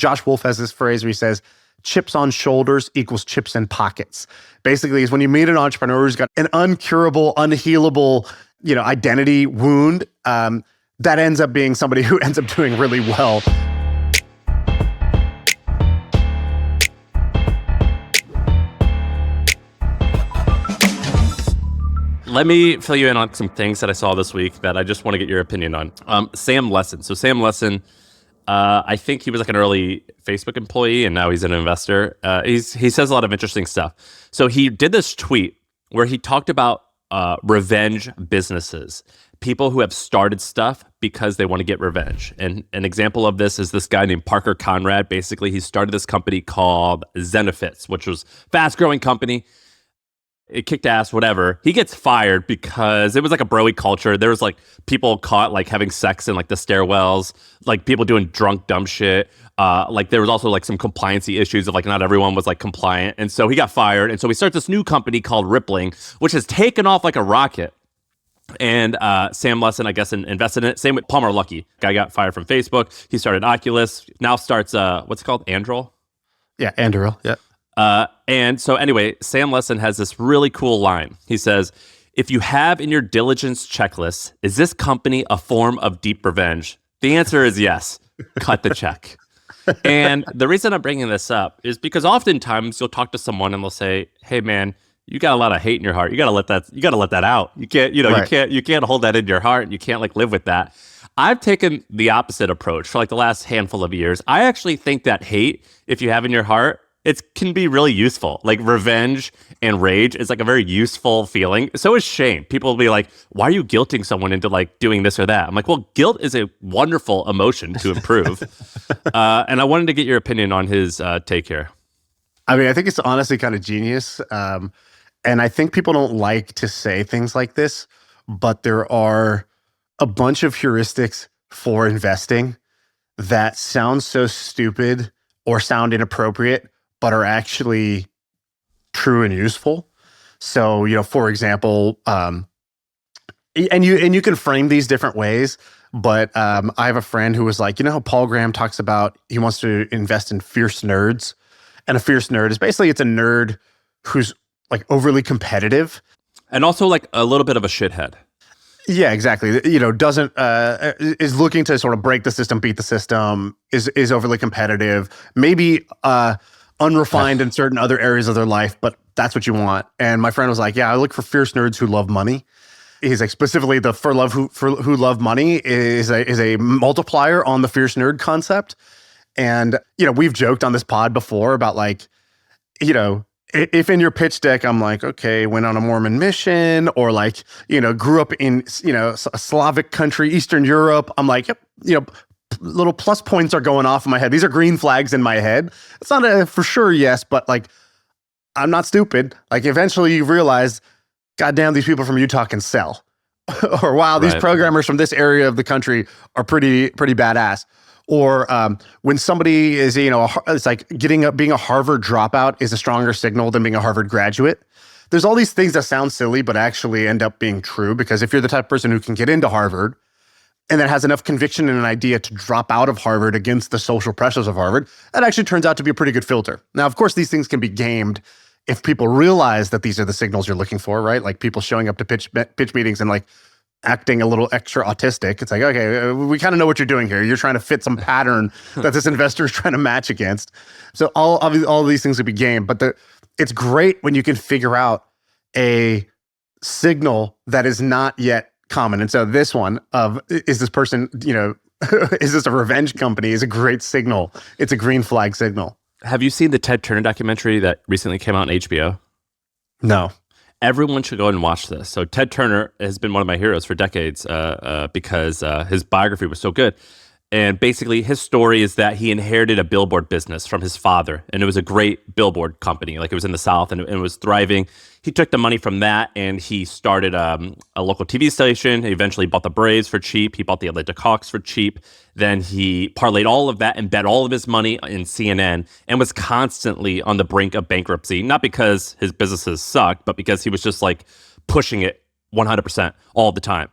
Josh Wolf has this phrase where he says, chips on shoulders equals chips in pockets. Basically, is when you meet an entrepreneur who's got an uncurable, unhealable, identity wound, that ends up being somebody who ends up doing really well. Let me fill you in on some things that I saw this week that I just want to get your opinion on. Sam Lessin. So Sam Lessin, I think he was like an early Facebook employee and now he's an investor. He says a lot of interesting stuff. So he did this tweet where he talked about revenge businesses, people who have started stuff because they want to get revenge. And an example of this is this guy named Parker Conrad. Basically, he started this company called Zenefits, which was a fast-growing company. It kicked ass, whatever. He gets fired because it was like a broy culture. There was like people caught like having sex in like the stairwells, like people doing drunk, dumb shit. Like there was also like some compliancy issues of like not everyone was like compliant. And so he got fired. And so he starts this new company called Rippling, which has taken off like a rocket. And Sam Lessin, I guess, invested in it. Same with Palmer Luckey. Guy got fired from Facebook. He started Oculus. Now starts, what's it called? Anduril? Yeah, Anduril. Yeah. And so anyway, Sam Lessin has this really cool line. He says, if you have in your diligence checklist, is this company a form of deep revenge? The answer is yes. Cut the check. And the reason I'm bringing this up is because oftentimes you'll talk to someone and they'll say, hey man, you got a lot of hate in your heart. You got to let that out. You can't, right. you can't hold that in your heart. You can't like live with that. I've taken the opposite approach for like the last handful of years. I actually think that hate, if you have in your heart, it can be really useful. Like revenge and rage is like a very useful feeling. So is shame. People will be like, why are you guilting someone into like doing this or that? I'm like, well, guilt is a wonderful emotion to improve. And I wanted to get your opinion on his take here. I mean, I think it's honestly kind of genius. And I think people don't like to say things like this, but there are a bunch of heuristics for investing that sound so stupid or sound inappropriate, but are actually true and useful. So, for example, and you can frame these different ways, but I have a friend who was like, how Paul Graham talks about he wants to invest in fierce nerds, and a fierce nerd is basically it's a nerd who's like overly competitive. And also like a little bit of a shithead. Yeah, exactly. Doesn't is looking to sort of break the system, beat the system, is overly competitive, maybe unrefined in certain other areas of their life, but that's what you want. And my friend was like, yeah, I look for fierce nerds who love money. He's like, specifically the who love money is a multiplier on the fierce nerd concept. And, we've joked on this pod before about like, if in your pitch deck, I'm like, okay, went on a Mormon mission, or like, grew up in, a Slavic country, Eastern Europe. I'm like, yep, little plus points are going off in my head. These are green flags in my head. It's not a for sure yes, but like, I'm not stupid. Like eventually you realize, goddamn, these people from Utah can sell. Or wow, these programmers from this area of the country are pretty badass. Or when somebody is, it's like being a Harvard dropout is a stronger signal than being a Harvard graduate. There's all these things that sound silly, but actually end up being true, because if you're the type of person who can get into Harvard and that has enough conviction and an idea to drop out of Harvard against the social pressures of Harvard, that actually turns out to be a pretty good filter. Now, of course, these things can be gamed if people realize that these are the signals you're looking for, right? Like people showing up to pitch meetings and like acting a little extra autistic. It's like, okay, we kind of know what you're doing here. You're trying to fit some pattern that this investor is trying to match against. So all of these things would be gamed, but it's great when you can figure out a signal that is not yet common. And so this one of, is this person, is this a revenge company, is a great signal. It's a green flag signal. Have you seen the Ted Turner documentary that recently came out on HBO? No. Everyone should go and watch this. So Ted Turner has been one of my heroes for decades because his biography was so good. And basically his story is that he inherited a billboard business from his father. And it was a great billboard company. Like it was in the South and it was thriving. He took the money from that and he started a local TV station. He eventually bought the Braves for cheap. He bought the Atlanta Hawks for cheap. Then he parlayed all of that and bet all of his money in CNN and was constantly on the brink of bankruptcy. Not because his businesses sucked, but because he was just like pushing it 100% all the time.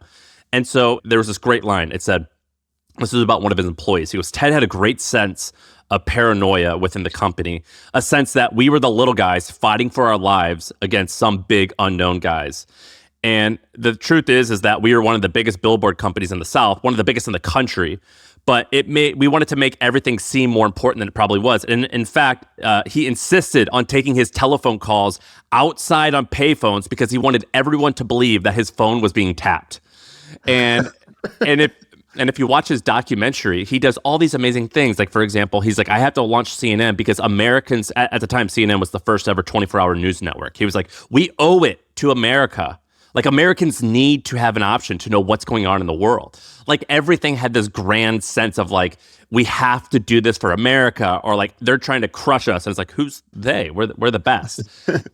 And so there was this great line. It said, This was about one of his employees. He goes, Ted had a great sense of paranoia within the company, a sense that we were the little guys fighting for our lives against some big unknown guys. And the truth is that we were one of the biggest billboard companies in the South, one of the biggest in the country. But we wanted to make everything seem more important than it probably was. And in fact, he insisted on taking his telephone calls outside on payphones because he wanted everyone to believe that his phone was being tapped. And if you watch his documentary, he does all these amazing things. Like, for example, he's like, I have to launch CNN because Americans, at the time, CNN was the first ever 24-hour news network. He was like, we owe it to America. Like, Americans need to have an option to know what's going on in the world. Like, everything had this grand sense of like, we have to do this for America, or like they're trying to crush us. And it's like, who's they? We're the best.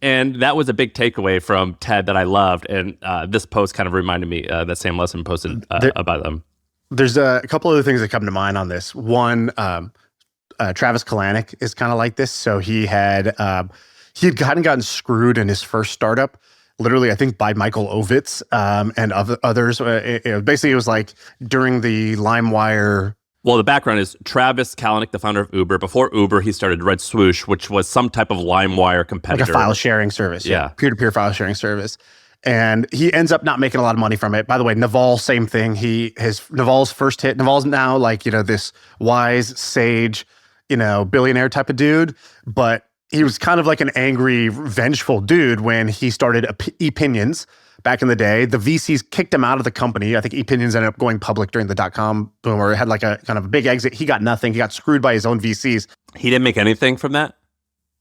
And that was a big takeaway from Ted that I loved. And this post kind of reminded me that Sam Lessin posted about them. There's a couple other things that come to mind on this. One, Travis Kalanick is kind of like this. So he had gotten screwed in his first startup, literally, I think, by Michael Ovitz and others. Basically, it was like during the LimeWire. Well, the background is Travis Kalanick, the founder of Uber. Before Uber, he started Red Swoosh, which was some type of LimeWire competitor. Like a file sharing service. Yeah. Peer-to-peer file sharing service. And he ends up not making a lot of money from it. By the way, Naval, same thing. Naval's first hit. Naval's now like, this wise, sage, billionaire type of dude. But he was kind of like an angry, vengeful dude when he started ePinions back in the day. The VCs kicked him out of the company. I think ePinions ended up going public during the dot-com boom, or it had like a kind of a big exit. He got nothing. He got screwed by his own VCs. He didn't make anything from that?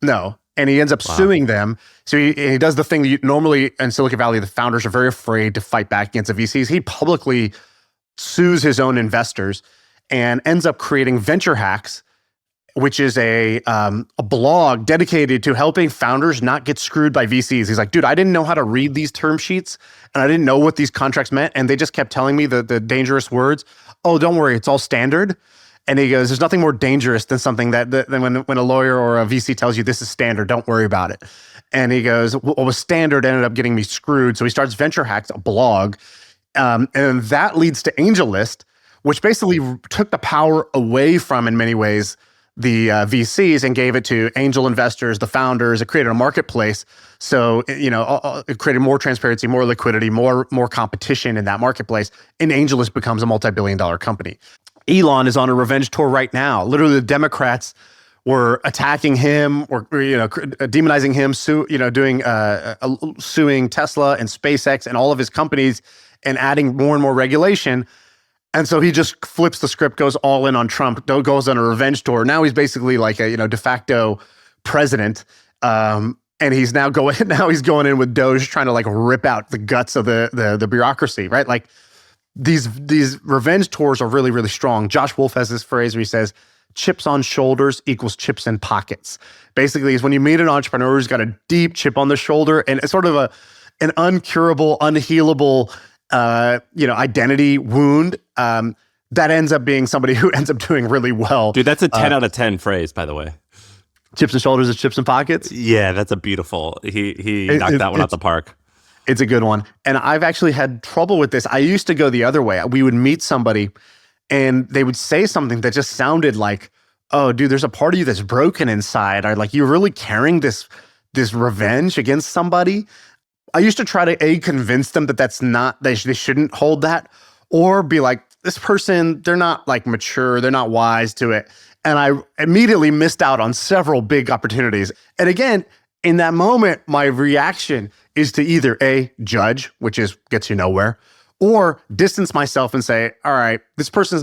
No. And he ends up suing them. So he does the thing that normally in Silicon Valley, the founders are very afraid to fight back against the VCs. He publicly sues his own investors and ends up creating Venture Hacks, which is a blog dedicated to helping founders not get screwed by VCs. He's like, dude, I didn't know how to read these term sheets, and I didn't know what these contracts meant, and they just kept telling me the dangerous words. Oh, don't worry, it's all standard. And he goes, there's nothing more dangerous than something than when a lawyer or a VC tells you this is standard, don't worry about it. And he goes, what was standard ended up getting me screwed. So he starts Venture Hacks, a blog, and that leads to AngelList, which basically took the power away from, in many ways, the VCs and gave it to angel investors, the founders. It created a marketplace. So, it created more transparency, more liquidity, more competition in that marketplace. And AngelList becomes a multi-billion-dollar company. Elon is on a revenge tour right now. Literally, the Democrats were attacking him, or demonizing him, suing Tesla and SpaceX and all of his companies, and adding more and more regulation. And so he just flips the script, goes all in on Trump, goes on a revenge tour. Now he's basically like a de facto president, and he's now going in with Doge, trying to like rip out the guts of the bureaucracy, right? Like. These revenge tours are really, really strong. Josh Wolf has this phrase where he says, chips on shoulders equals chips in pockets. Basically, is when you meet an entrepreneur who's got a deep chip on the shoulder and it's sort of an uncurable, unhealable, identity wound, that ends up being somebody who ends up doing really well. Dude, that's a 10 out of 10 phrase, by the way. Chips and shoulders is chips in pockets? Yeah, that's a beautiful. He knocked that one out the park. It's a good one. And I've actually had trouble with this. I used to go the other way. We would meet somebody and they would say something that just sounded like, oh, dude, there's a part of you that's broken inside. Or like, you're really carrying this revenge against somebody. I used to try to convince them that that's not, they shouldn't hold that, or be like, this person, they're not like mature, they're not wise to it. And I immediately missed out on several big opportunities. And again, in that moment, my reaction is to either judge, which gets you nowhere, or distance myself and say, all right, this person's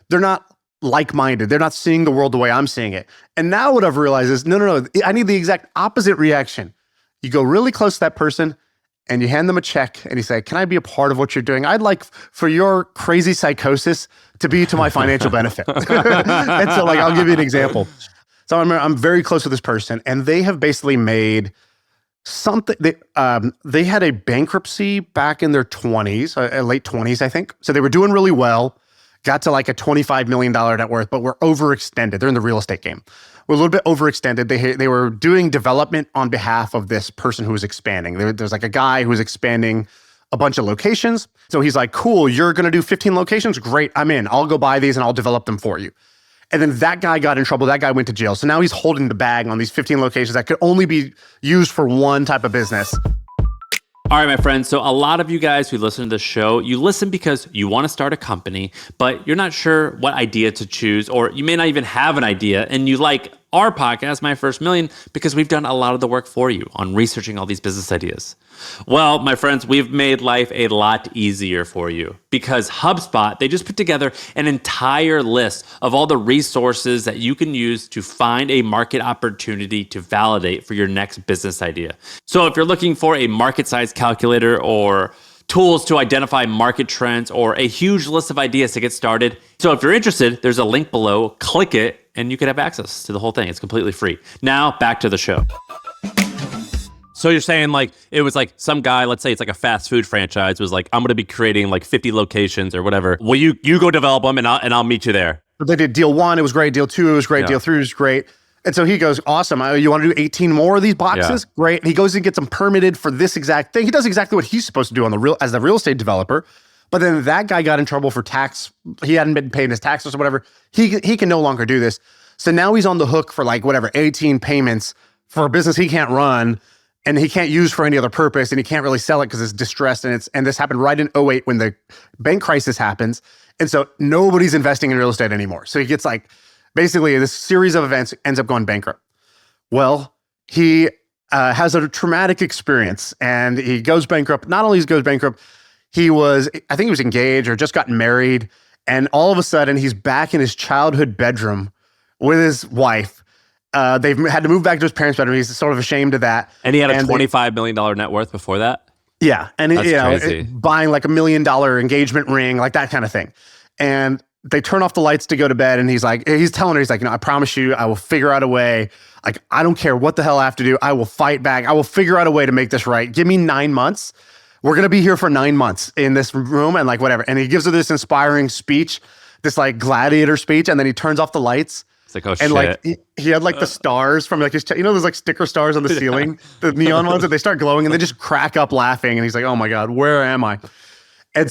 they're not like-minded. They're not seeing the world the way I'm seeing it. And now what I've realized is, no, I need the exact opposite reaction. You go really close to that person and you hand them a check and you say, can I be a part of what you're doing? I'd like for your crazy psychosis to be to my financial benefit. And so I'll give you an example. So I'm very close with this person, and they have basically made something. They had a bankruptcy back in their 20s, late 20s, I think. So they were doing really well, got to like a $25 million net worth, but were overextended. They're in the real estate game. We're a little bit overextended. They were doing development on behalf of this person who was expanding. There's like a guy who was expanding a bunch of locations. So he's like, cool, you're going to do 15 locations? Great, I'm in. I'll go buy these and I'll develop them for you. And then that guy got in trouble. That guy went to jail. So now he's holding the bag on these 15 locations that could only be used for one type of business. All right, my friends. So a lot of you guys who listen to this show, you listen because you want to start a company, but you're not sure what idea to choose, or you may not even have an idea. And you like our podcast, My First Million, because we've done a lot of the work for you on researching all these business ideas. Well, my friends, we've made life a lot easier for you because HubSpot, they just put together an entire list of all the resources that you can use to find a market opportunity to validate for your next business idea. So if you're looking for a market size calculator or tools to identify market trends or a huge list of ideas to get started. So if you're interested, there's a link below, click it, and you can have access to the whole thing. It's completely free. Now back to the show. So you're saying like, it was like some guy, let's say it's like a fast food franchise, was like, I'm going to be creating like 50 locations or whatever. Well, you go develop them and I'll meet you there. They did deal 1, it was great. Deal 2, it was great. Yeah. Deal 3 was great. And so he goes, awesome. You want to do 18 more of these boxes? Yeah. Great. And he goes and gets them permitted for this exact thing. He does exactly what he's supposed to do as the real estate developer. But then that guy got in trouble for tax. He hadn't been paying his taxes or whatever. He can no longer do this. So now he's on the hook for like whatever, 18 payments for a business he can't run and he can't use for any other purpose, and he can't really sell it because it's distressed. And this happened right in 2008 when the bank crisis happens. And so nobody's investing in real estate anymore. So he gets like, basically, this series of events ends up going bankrupt. Well, he has a traumatic experience and he goes bankrupt. Not only goes bankrupt, I think he was engaged or just gotten married. And all of a sudden, he's back in his childhood bedroom with his wife. They've had to move back to his parents' bedroom. He's sort of ashamed of that. And he had a $25 million net worth before that? Yeah. And buying like $1 million engagement ring, like that kind of thing. And they turn off the lights to go to bed, and he's telling her, I promise you, I will figure out a way. Like, I don't care what the hell I have to do. I will fight back. I will figure out a way to make this right. Give me 9 months. We're going to be here for 9 months in this room and like whatever. And he gives her this inspiring speech, this like gladiator speech. And then he turns off the lights. It's like, oh, and shit. Like he had like the stars from like his, those like sticker stars on the ceiling, the neon ones, that they start glowing and they just crack up laughing. And he's like, oh my God, where am I? And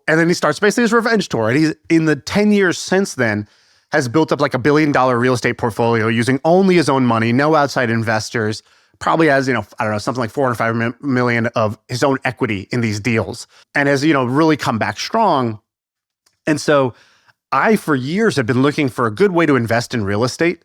then he starts basically his revenge tour. And he's in the 10 years since then has built up like $1 billion real estate portfolio using only his own money, no outside investors, probably has, something like 4 or 5 million of his own equity in these deals, and has, really come back strong. And so I, for years, have been looking for a good way to invest in real estate.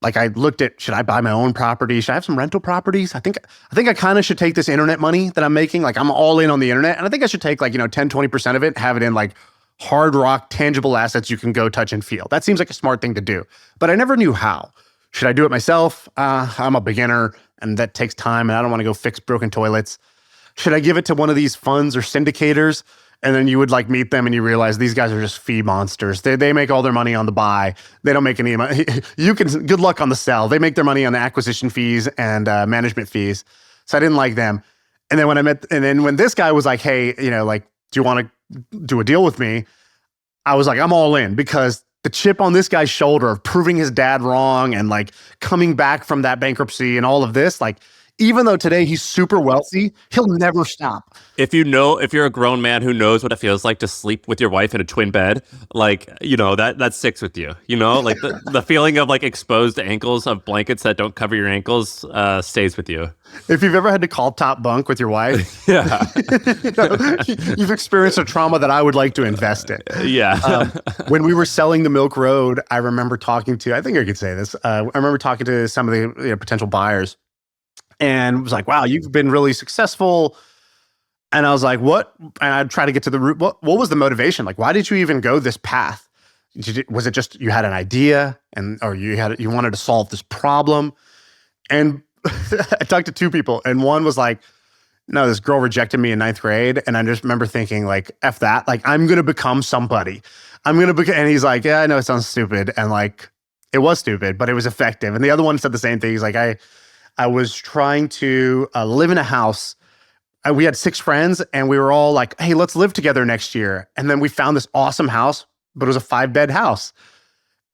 Like I looked at, should I buy my own property? Should I have some rental properties? I think I kind of should take this internet money that I'm making. Like I'm all in on the internet. And I think I should take like, 10, 20% of it, have it in like hard rock, tangible assets you can go touch and feel. That seems like a smart thing to do. But I never knew how. Should I do it myself? I'm a beginner and that takes time and I don't want to go fix broken toilets. Should I give it to one of these funds or syndicators? And then you would like meet them and you realize these guys are just fee monsters. They make all their money on the buy. They don't make any money. Good luck on the sell. They make their money on the acquisition fees and management fees. So I didn't like them. And then when this guy was like, hey, do you want to do a deal with me? I was like, I'm all in, because the chip on this guy's shoulder of proving his dad wrong and like coming back from that bankruptcy and all of this, like, even though today he's super wealthy, he'll never stop. If you're a grown man who knows what it feels like to sleep with your wife in a twin bed, like, that sticks with you, like the feeling of like exposed ankles of blankets that don't cover your ankles stays with you. If you've ever had to call top bunk with your wife, yeah, you've experienced a trauma that I would like to invest in. Yeah. When we were selling the Milk Road, I remember talking to, I think I could say this. I remember talking to some of the potential buyers. And was like, wow, you've been really successful. And I was like, what? And I'd try to get to the root. What was the motivation? Like, why did you even go this path? Was it just you had an idea or you wanted to solve this problem? And I talked to 2 people, and one was like, no, this girl rejected me in 9th grade. And I just remember thinking like, F that, like, I'm going to become somebody. And he's like, yeah, I know it sounds stupid. And like, it was stupid, but it was effective. And the other one said the same thing. He's like, I was trying to live in a house. We had 6 friends and we were all like, hey, let's live together next year. And then we found this awesome house, but it was a 5-bed house.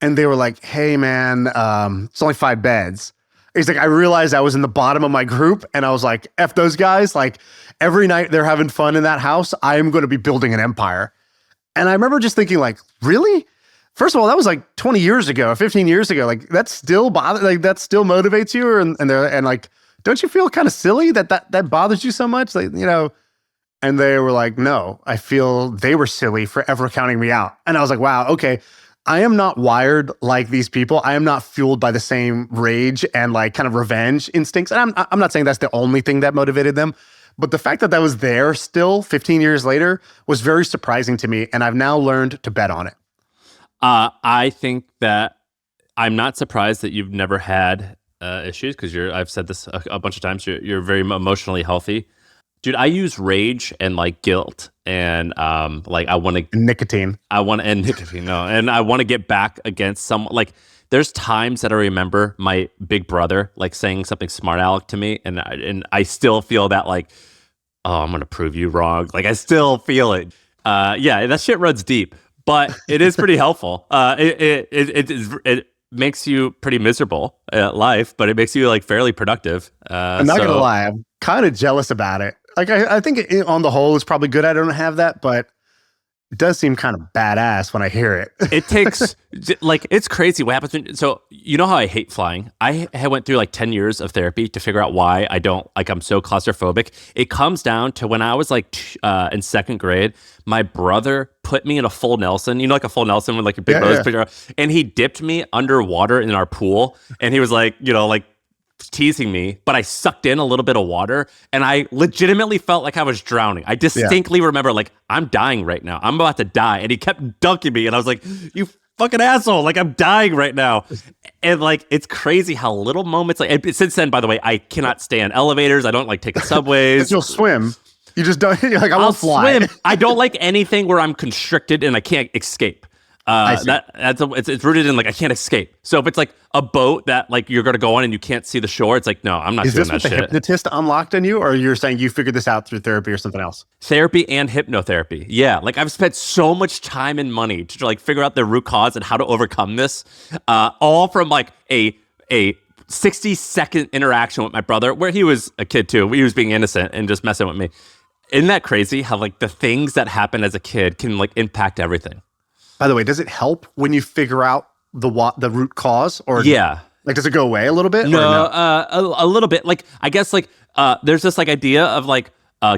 And they were like, hey man, it's only 5 beds. He's like, I realized I was in the bottom of my group and I was like, F those guys. Like every night they're having fun in that house, I am going to be building an empire. And I remember just thinking like, really? First of all, that was like 20 years ago, 15 years ago. Like that still that still motivates you. And like, don't you feel kind of silly that bothers you so much? Like, and they were like, no, I feel they were silly for ever counting me out. And I was like, wow, okay. I am not wired like these people. I am not fueled by the same rage and like kind of revenge instincts. And I'm not saying that's the only thing that motivated them, but the fact that that was there still 15 years later was very surprising to me. And I've now learned to bet on it. I think that I'm not surprised that you've never had issues because I've said this a bunch of times. You're very emotionally healthy. Dude, I use rage and like guilt and like I want to nicotine. I want and nicotine. No, and I want to get back against someone. Like there's times that I remember my big brother like saying something smart aleck to me, and I still feel that like, oh, I'm gonna prove you wrong. Like I still feel it. Yeah, that shit runs deep, but it is pretty helpful. It makes you pretty miserable at life, but it makes you like fairly productive. I'm not gonna lie, I'm kind of jealous about it. Like I think on the whole, it's probably good I don't have that, but it does seem kind of badass when I hear it. It takes like it's crazy what happens. So you know how I hate flying. I went through like 10 years of therapy to figure out why I don't like. I'm so claustrophobic. It comes down to when I was like in second grade. My brother put me in a full Nelson. You know, like a full Nelson with like your big brother's picture, and he dipped me underwater in our pool. And he was like, like teasing me, but I sucked in a little bit of water and I legitimately felt like I was drowning. I distinctly remember like, I'm dying right now. I'm about to die. And he kept dunking me and I was like, you fucking asshole. Like I'm dying right now. And like, it's crazy how little moments like, and since then, by the way, I cannot stand elevators. I don't like taking subways. You'll swim. You just don't, you're like, I'll fly. Swim. I don't like anything where I'm constricted and I can't escape. It's rooted in like I can't escape. So if it's like a boat that like you're gonna go on and you can't see the shore, it's like no, I'm not doing that shit. Is this what the hypnotist unlocked in you, or you're saying you figured this out through therapy or something else? Therapy and hypnotherapy. Yeah, like I've spent so much time and money to like figure out the root cause and how to overcome this, all from like a 60-second interaction with my brother, where he was a kid too. He was being innocent and just messing with me. Isn't that crazy? How like the things that happen as a kid can like impact everything. By the way, does it help when you figure out the root cause, or like does it go away a little bit? No, a little bit. Like I guess like there's this like idea of like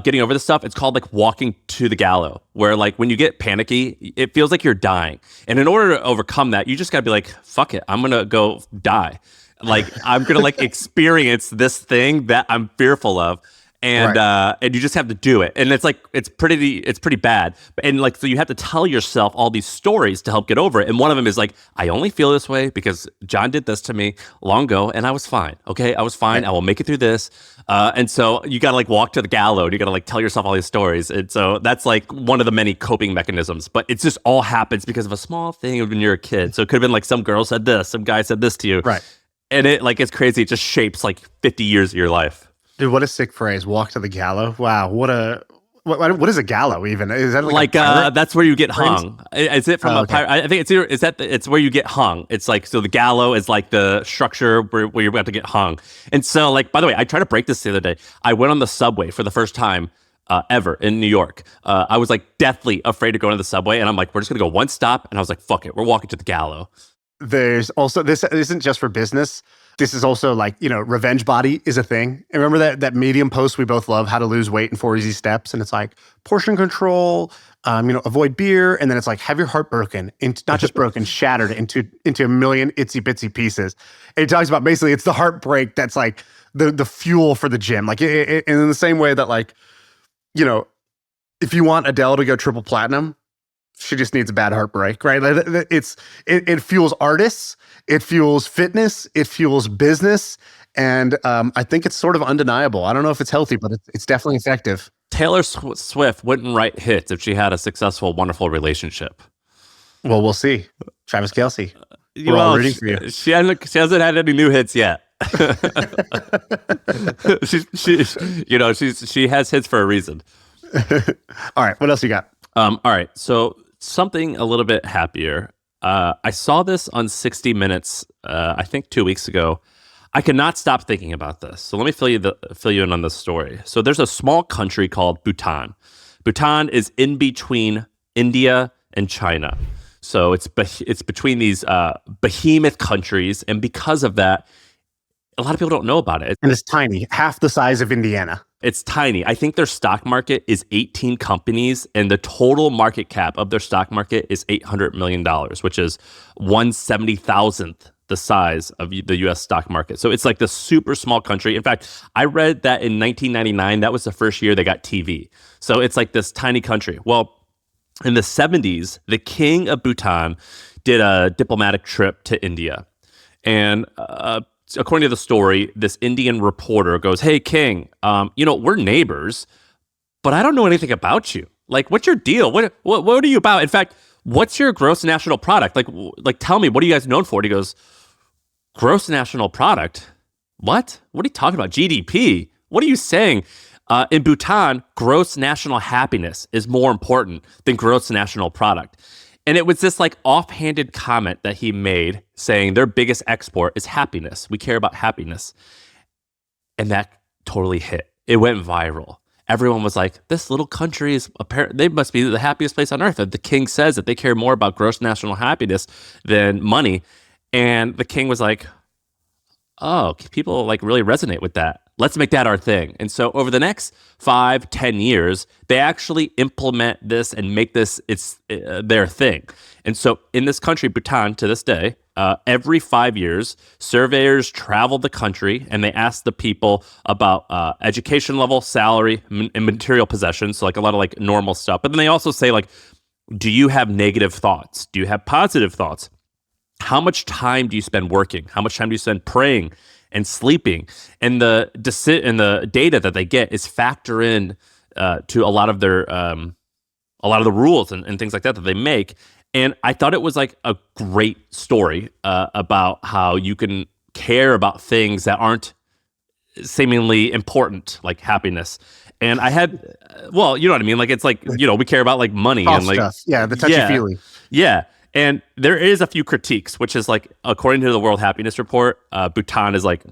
getting over this stuff. It's called like walking to the gallows, where like when you get panicky, it feels like you're dying, and in order to overcome that, you just gotta be like, fuck it, I'm gonna go die. Like I'm gonna like experience this thing that I'm fearful of. And you just have to do it, and it's like it's pretty bad, and like so you have to tell yourself all these stories to help get over it. And one of them is like, I only feel this way because John did this to me long ago, and I was fine. Okay, I was fine. I will make it through this. And so you gotta like walk to the gallows. You gotta like tell yourself all these stories, and so that's like one of the many coping mechanisms. But it just all happens because of a small thing when you're a kid. So it could have been like some girl said this, some guy said this to you, right? And it like it's crazy. It just shapes like 50 years of your life. Dude, what a sick phrase! Walk to the gallows. Wow, what is a gallows even? Is that like that's where you get hung? Is it from a pirate? I think it's where you get hung. It's like so the gallows is like the structure where you're about to get hung. And so like by the way, I tried to break this the other day. I went on the subway for the first time ever in New York. I was like deathly afraid to go on the subway, and I'm like, we're just gonna go one stop, and I was like, fuck it, we're walking to the gallows. There's also this isn't just for business. This is also like, revenge body is a thing. And remember that Medium post we both love, how to lose weight in 4 easy steps. And it's like portion control, avoid beer. And then it's like, have your heart broken, not just broken, shattered into a million itsy bitsy pieces. And it talks about basically it's the heartbreak that's like the fuel for the gym. Like, and in the same way that like, if you want Adele to go triple platinum, she just needs a bad heartbreak, right? It fuels artists, it fuels fitness, it fuels business, and I think it's sort of undeniable. I don't know if it's healthy, but it's definitely effective. Taylor Swift wouldn't write hits if she had a successful, wonderful relationship. Well, we'll see. Travis Kelce, we're all rooting for you. She hasn't had any new hits yet. She has hits for a reason. All right, what else you got? All right, so something a little bit happier. I saw this on 60 Minutes, I think 2 weeks ago. I cannot stop thinking about this. So let me fill you in on this story. So there's a small country called Bhutan. Bhutan is in between India and China. So it's between these behemoth countries, and because of that, a lot of people don't know about it. And it's tiny, half the size of Indiana. It's tiny. I think their stock market is 18 companies, and the total market cap of their stock market is $800 million, which is 1/70,000th the size of the US stock market. So it's like the super small country. In fact, I read that in 1999, that was the first year they got TV. So it's like this tiny country. Well, in the 70s, the king of Bhutan did a diplomatic trip to India. And according to the story, this Indian reporter goes, "Hey, king, we're neighbors, but I don't know anything about you. Like, what's your deal? What are you about? In fact, what's your gross national product? Like, tell me, what are you guys known for?" And he goes, "Gross national product? What? What are you talking about? GDP? What are you saying? In Bhutan, gross national happiness is more important than gross national product." And it was this like offhanded comment that he made saying their biggest export is happiness. We care about happiness. And that totally hit. It went viral. Everyone was like, this little country is they must be the happiest place on earth. The king says that they care more about gross national happiness than money. And the king was like, oh, people like really resonate with that. Let's make that our thing. And so over the next 5-10 years, they actually implement this and make this their thing. And so in this country, Bhutan, to this day, every 5 years, surveyors travel the country and they ask the people about education level, salary, and material possessions. So like a lot of like normal stuff. But then they also say like, do you have negative thoughts? Do you have positive thoughts? How much time do you spend working? How much time do you spend praying and sleeping? And the data that they get is factor in to a lot of their a lot of the rules and things like that they make. And I thought it was like a great story about how you can care about things that aren't seemingly important, like happiness. And I had, well, you know what I mean? Like, it's like, we care about like money All and like stuff. Yeah, the touchy-feely. Yeah. And there is a few critiques, which is like, according to the World Happiness Report, Bhutan is like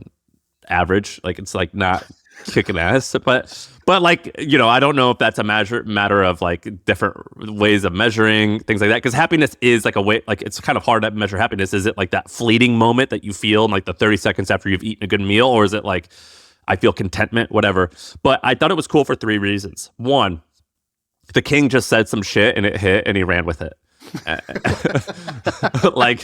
average. Like, it's like not kicking ass. But like, I don't know if that's a matter of like different ways of measuring things like that. Because happiness is like a way, like it's kind of hard to measure happiness. Is it like that fleeting moment that you feel in like the 30 seconds after you've eaten a good meal? Or is it like, I feel contentment, whatever. But I thought it was cool for 3 reasons. One, the king just said some shit and it hit and he ran with it. Like,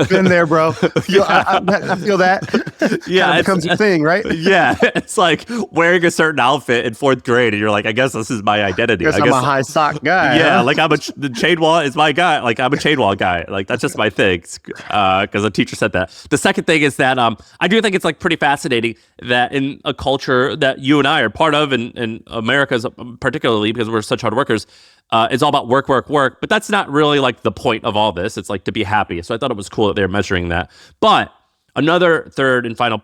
been there, bro. I feel that. Yeah, it becomes a thing, right? Yeah, it's like wearing a certain outfit in 4th grade, and you're like, I guess this is my identity. I guess I'm a high sock guy. Yeah, huh? like the chain wall is my guy. Like I'm a chain wall guy. Like that's just my thing. Because a teacher said that. The second thing is that I do think it's like pretty fascinating that in a culture that you and I are part of, and America's particularly because we're such hard workers. It's all about work, work, work. But that's not really like the point of all this. It's like to be happy. So I thought it was cool that they're measuring that. But another third and final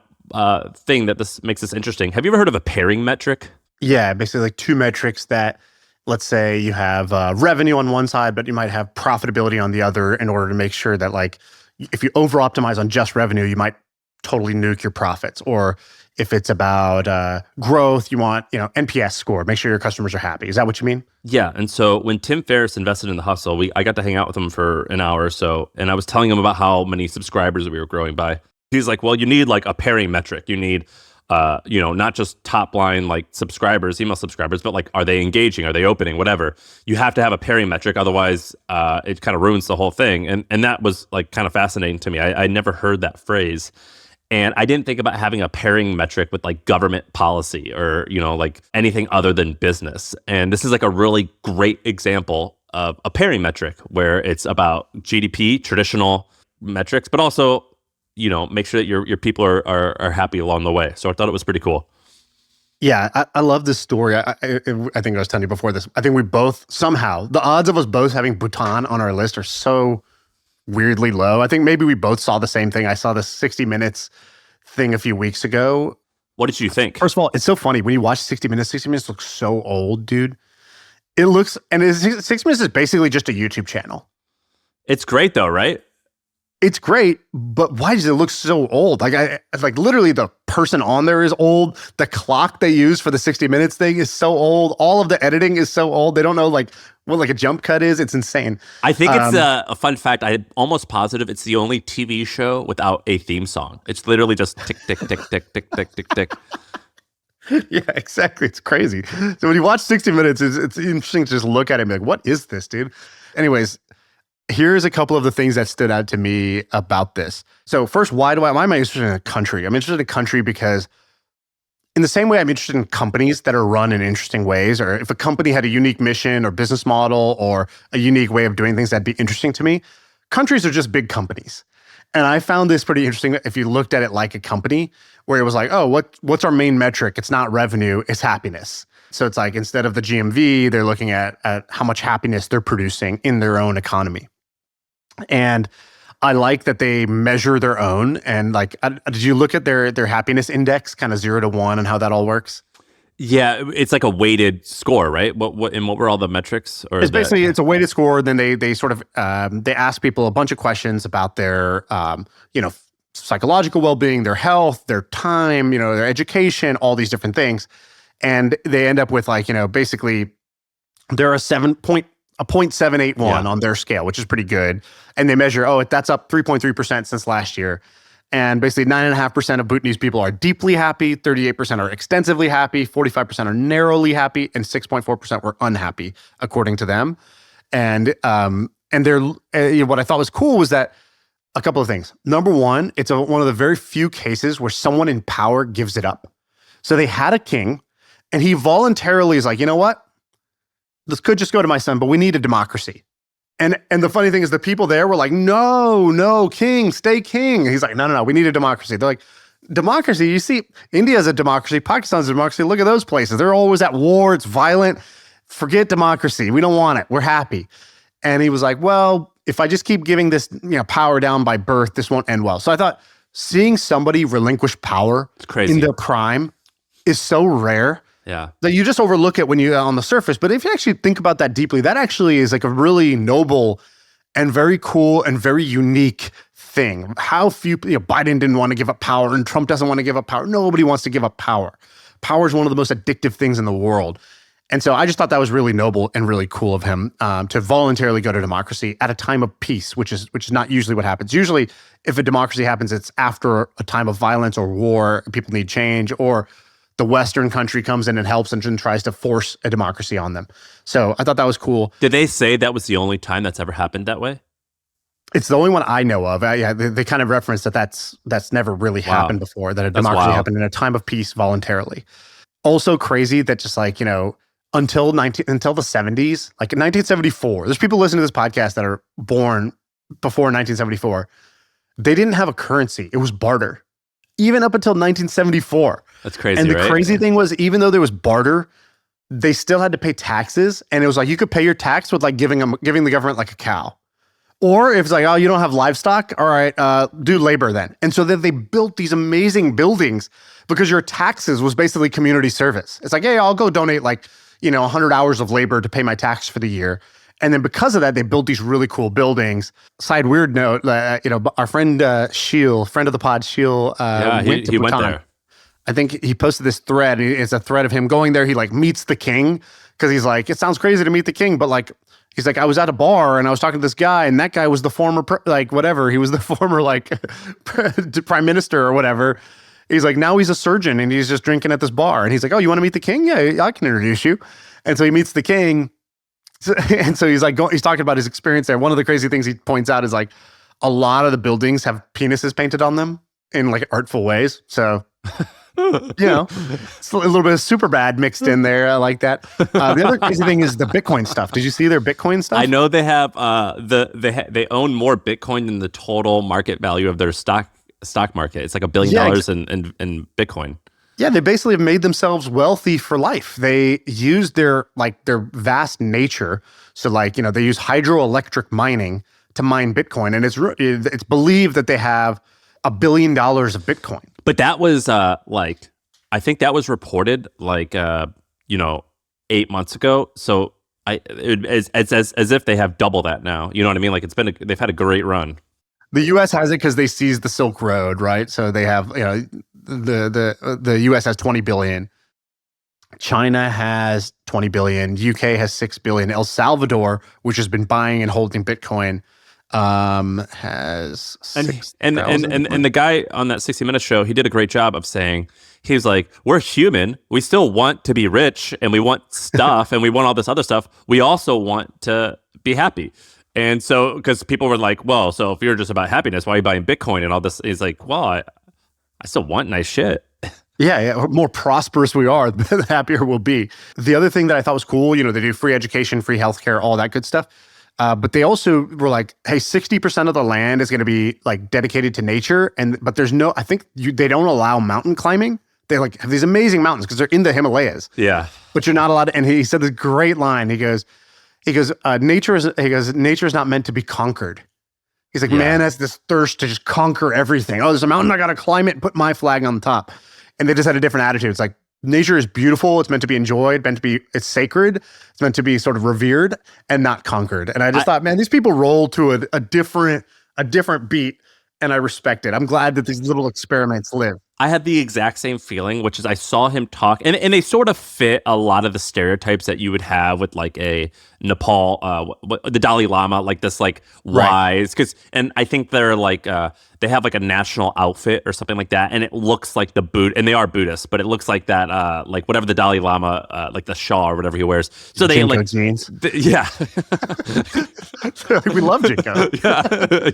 thing that this makes this interesting. Have you ever heard of a pairing metric? Yeah, basically like 2 metrics that, let's say you have revenue on one side, but you might have profitability on the other in order to make sure that like if you over optimize on just revenue, you might totally nuke your profits. Or if it's about growth, you want, NPS score, make sure your customers are happy. Is that what you mean? Yeah. And so when Tim Ferriss invested in The Hustle, I got to hang out with him for an hour or so. And I was telling him about how many subscribers we were growing by. He's like, well, you need like a pairing metric. You need, not just top line like subscribers, email subscribers, but like, are they engaging? Are they opening? Whatever. You have to have a pairing metric. Otherwise, it kind of ruins the whole thing. And that was like kind of fascinating to me. I never heard that phrase. And I didn't think about having a pairing metric with like government policy or, like anything other than business. And this is like a really great example of a pairing metric where it's about GDP, traditional metrics, but also, make sure that your people are happy along the way. So I thought it was pretty cool. Yeah, I love this story. I think I was telling you before this. I think we both, somehow, the odds of us both having Bhutan on our list are so weirdly low. I think maybe we both saw the same thing. I saw this 60 Minutes thing a few weeks ago. What did you think? First of all, it's so funny. When you watch 60 Minutes looks so old, dude. It looks, and 60 Minutes is basically just a YouTube channel. It's great though, right? It's great, but why does it look so old? Like literally the person on there is old. The clock they use for the 60 minutes thing is so old. All of the editing is so old. They don't know like what like a jump cut is. It's insane. I think it's a fun fact. I'm almost positive it's the only TV show without a theme song. It's literally just tick, tick, tick, tick, tick, tick, tick, tick. Yeah, exactly. It's crazy. So when you watch 60 minutes, it's interesting to just look at it and be like, what is this, dude? Anyways, here's a couple of the things that stood out to me about this. So first, why am I interested in a country? I'm interested in a country because in the same way I'm interested in companies that are run in interesting ways, or if a company had a unique mission or business model or a unique way of doing things, that'd be interesting to me. Countries are just big companies. And I found this pretty interesting if you looked at it like a company where it was like, oh, what's our main metric? It's not revenue, it's happiness. So it's like instead of the GMV, they're looking at how much happiness they're producing in their own economy. And I like that they measure their own. And like, did you look at their happiness index, kind of 0 to 1, and how that all works? Yeah, it's like a weighted score, right? What were all the metrics? Or it's basically it's a weighted score. Then they sort of they ask people a bunch of questions about their psychological well-being, their health, their time, their education, all these different things, and they end up with like basically they're a 0.781 on their scale, which is pretty good. And they measure, that's up 3.3% since last year. And basically 9.5% of Bhutanese people are deeply happy, 38% are extensively happy, 45% are narrowly happy, and 6.4% were unhappy, according to them. And they're what I thought was cool was that a couple of things. Number one, it's one of the very few cases where someone in power gives it up. So they had a king, and he voluntarily is like, you know what? This could just go to my son, but we need a democracy. And the funny thing is the people there were like, no, king, stay king. And he's like, no, we need a democracy. They're like, democracy? You see, India's a democracy, Pakistan's a democracy. Look at those places. They're always at war. It's violent. Forget democracy. We don't want it. We're happy. And he was like, well, if I just keep giving this power down by birth, this won't end well. So I thought seeing somebody relinquish power in their prime is so rare. Yeah. That you just overlook it when you're on the surface. But if you actually think about that deeply, that actually is like a really noble and very cool and very unique thing. How few, Biden didn't want to give up power and Trump doesn't want to give up power. Nobody wants to give up power. Power is one of the most addictive things in the world. And so I just thought that was really noble and really cool of him to voluntarily go to democracy at a time of peace, which is not usually what happens. Usually if a democracy happens, it's after a time of violence or war, people need change, or the Western country comes in and helps and tries to force a democracy on them. So I thought that was cool. Did they say that was the only time that's ever happened that way? It's the only one I know of. They kind of referenced that's never really happened before, that a democracy happened in a time of peace voluntarily. Also crazy that just like, until the 70s, like in 1974, there's people listening to this podcast that are born before 1974. They didn't have a currency. It was barter. Even up until 1974. That's crazy, and the right? crazy thing was, even though there was barter, they still had to pay taxes. And it was like, you could pay your tax with like giving the government like a cow. Or if it's like, oh, you don't have livestock? All right, do labor then. And so then they built these amazing buildings because your taxes was basically community service. It's like, hey, I'll go donate like, 100 hours of labor to pay my tax for the year. And then because of that, they built these really cool buildings. Side weird note, our friend Sheil, friend of the pod, Sheil, went to Bhutan. Went there. I think he posted this thread. It's a thread of him going there. He like meets the king because he's like, it sounds crazy to meet the king, but like, he's like, I was at a bar and I was talking to this guy, and that guy was the former he was the former prime minister or whatever. He's like, now he's a surgeon and he's just drinking at this bar. And he's like, oh, you want to meet the king? Yeah, I can introduce you. And so he meets the king. And so he's like, he's talking about his experience there. One of the crazy things he points out is like a lot of the buildings have penises painted on them in like artful ways. So, it's a little bit of super bad mixed in there. I like that. The other crazy thing is the Bitcoin stuff. Did you see their Bitcoin stuff? I know they have they own more Bitcoin than the total market value of their stock market. It's like $1 billion in Bitcoin. Yeah, they basically have made themselves wealthy for life. They use their vast nature. So they use hydroelectric mining to mine Bitcoin. And it's believed that they have $1 billion of Bitcoin. But that was I think that was reported 8 months ago. So it's as if they have double that now. You know what I mean? Like they've had a great run. The U.S. has it because they seized the Silk Road, right? So they have, the U.S. has 20 billion. China has 20 billion. UK has 6 billion. El Salvador, which has been buying and holding Bitcoin, has And 6,000. and the guy on that 60 Minutes show, he did a great job of saying, he's like, we're human. We still want to be rich and we want stuff and we want all this other stuff. We also want to be happy. And so, because people were like, well, so if you're just about happiness, why are you buying Bitcoin and all this? He's like, well, I still want nice shit. Yeah, the more prosperous we are, the happier we'll be. The other thing that I thought was cool, they do free education, free healthcare, all that good stuff. But they also were like, hey, 60% of the land is going to be like dedicated to nature. But there's no, I think they don't allow mountain climbing. They like have these amazing mountains because they're in the Himalayas. Yeah. But you're not allowed to, and he said this great line. He goes, nature is not meant to be conquered. He's like, man has this thirst to just conquer everything. Oh, there's a mountain, I got to climb it and put my flag on the top. And they just had a different attitude. It's like, nature is beautiful. It's meant to be enjoyed, it's sacred. It's meant to be sort of revered and not conquered. And I just thought, man, these people roll to a different beat, and I respect it. I'm glad that these little experiments live. I had the exact same feeling, which is I saw him talk, and they sort of fit a lot of the stereotypes that you would have with like a Nepal, the Dalai Lama, like this like wise, and I think they're like they have like a national outfit or something like that, and it looks like the boot, and they are Buddhists, but it looks like that like whatever the Dalai Lama like the shawl or whatever he wears. So they Jinko like jeans. Yeah. We love Jinko.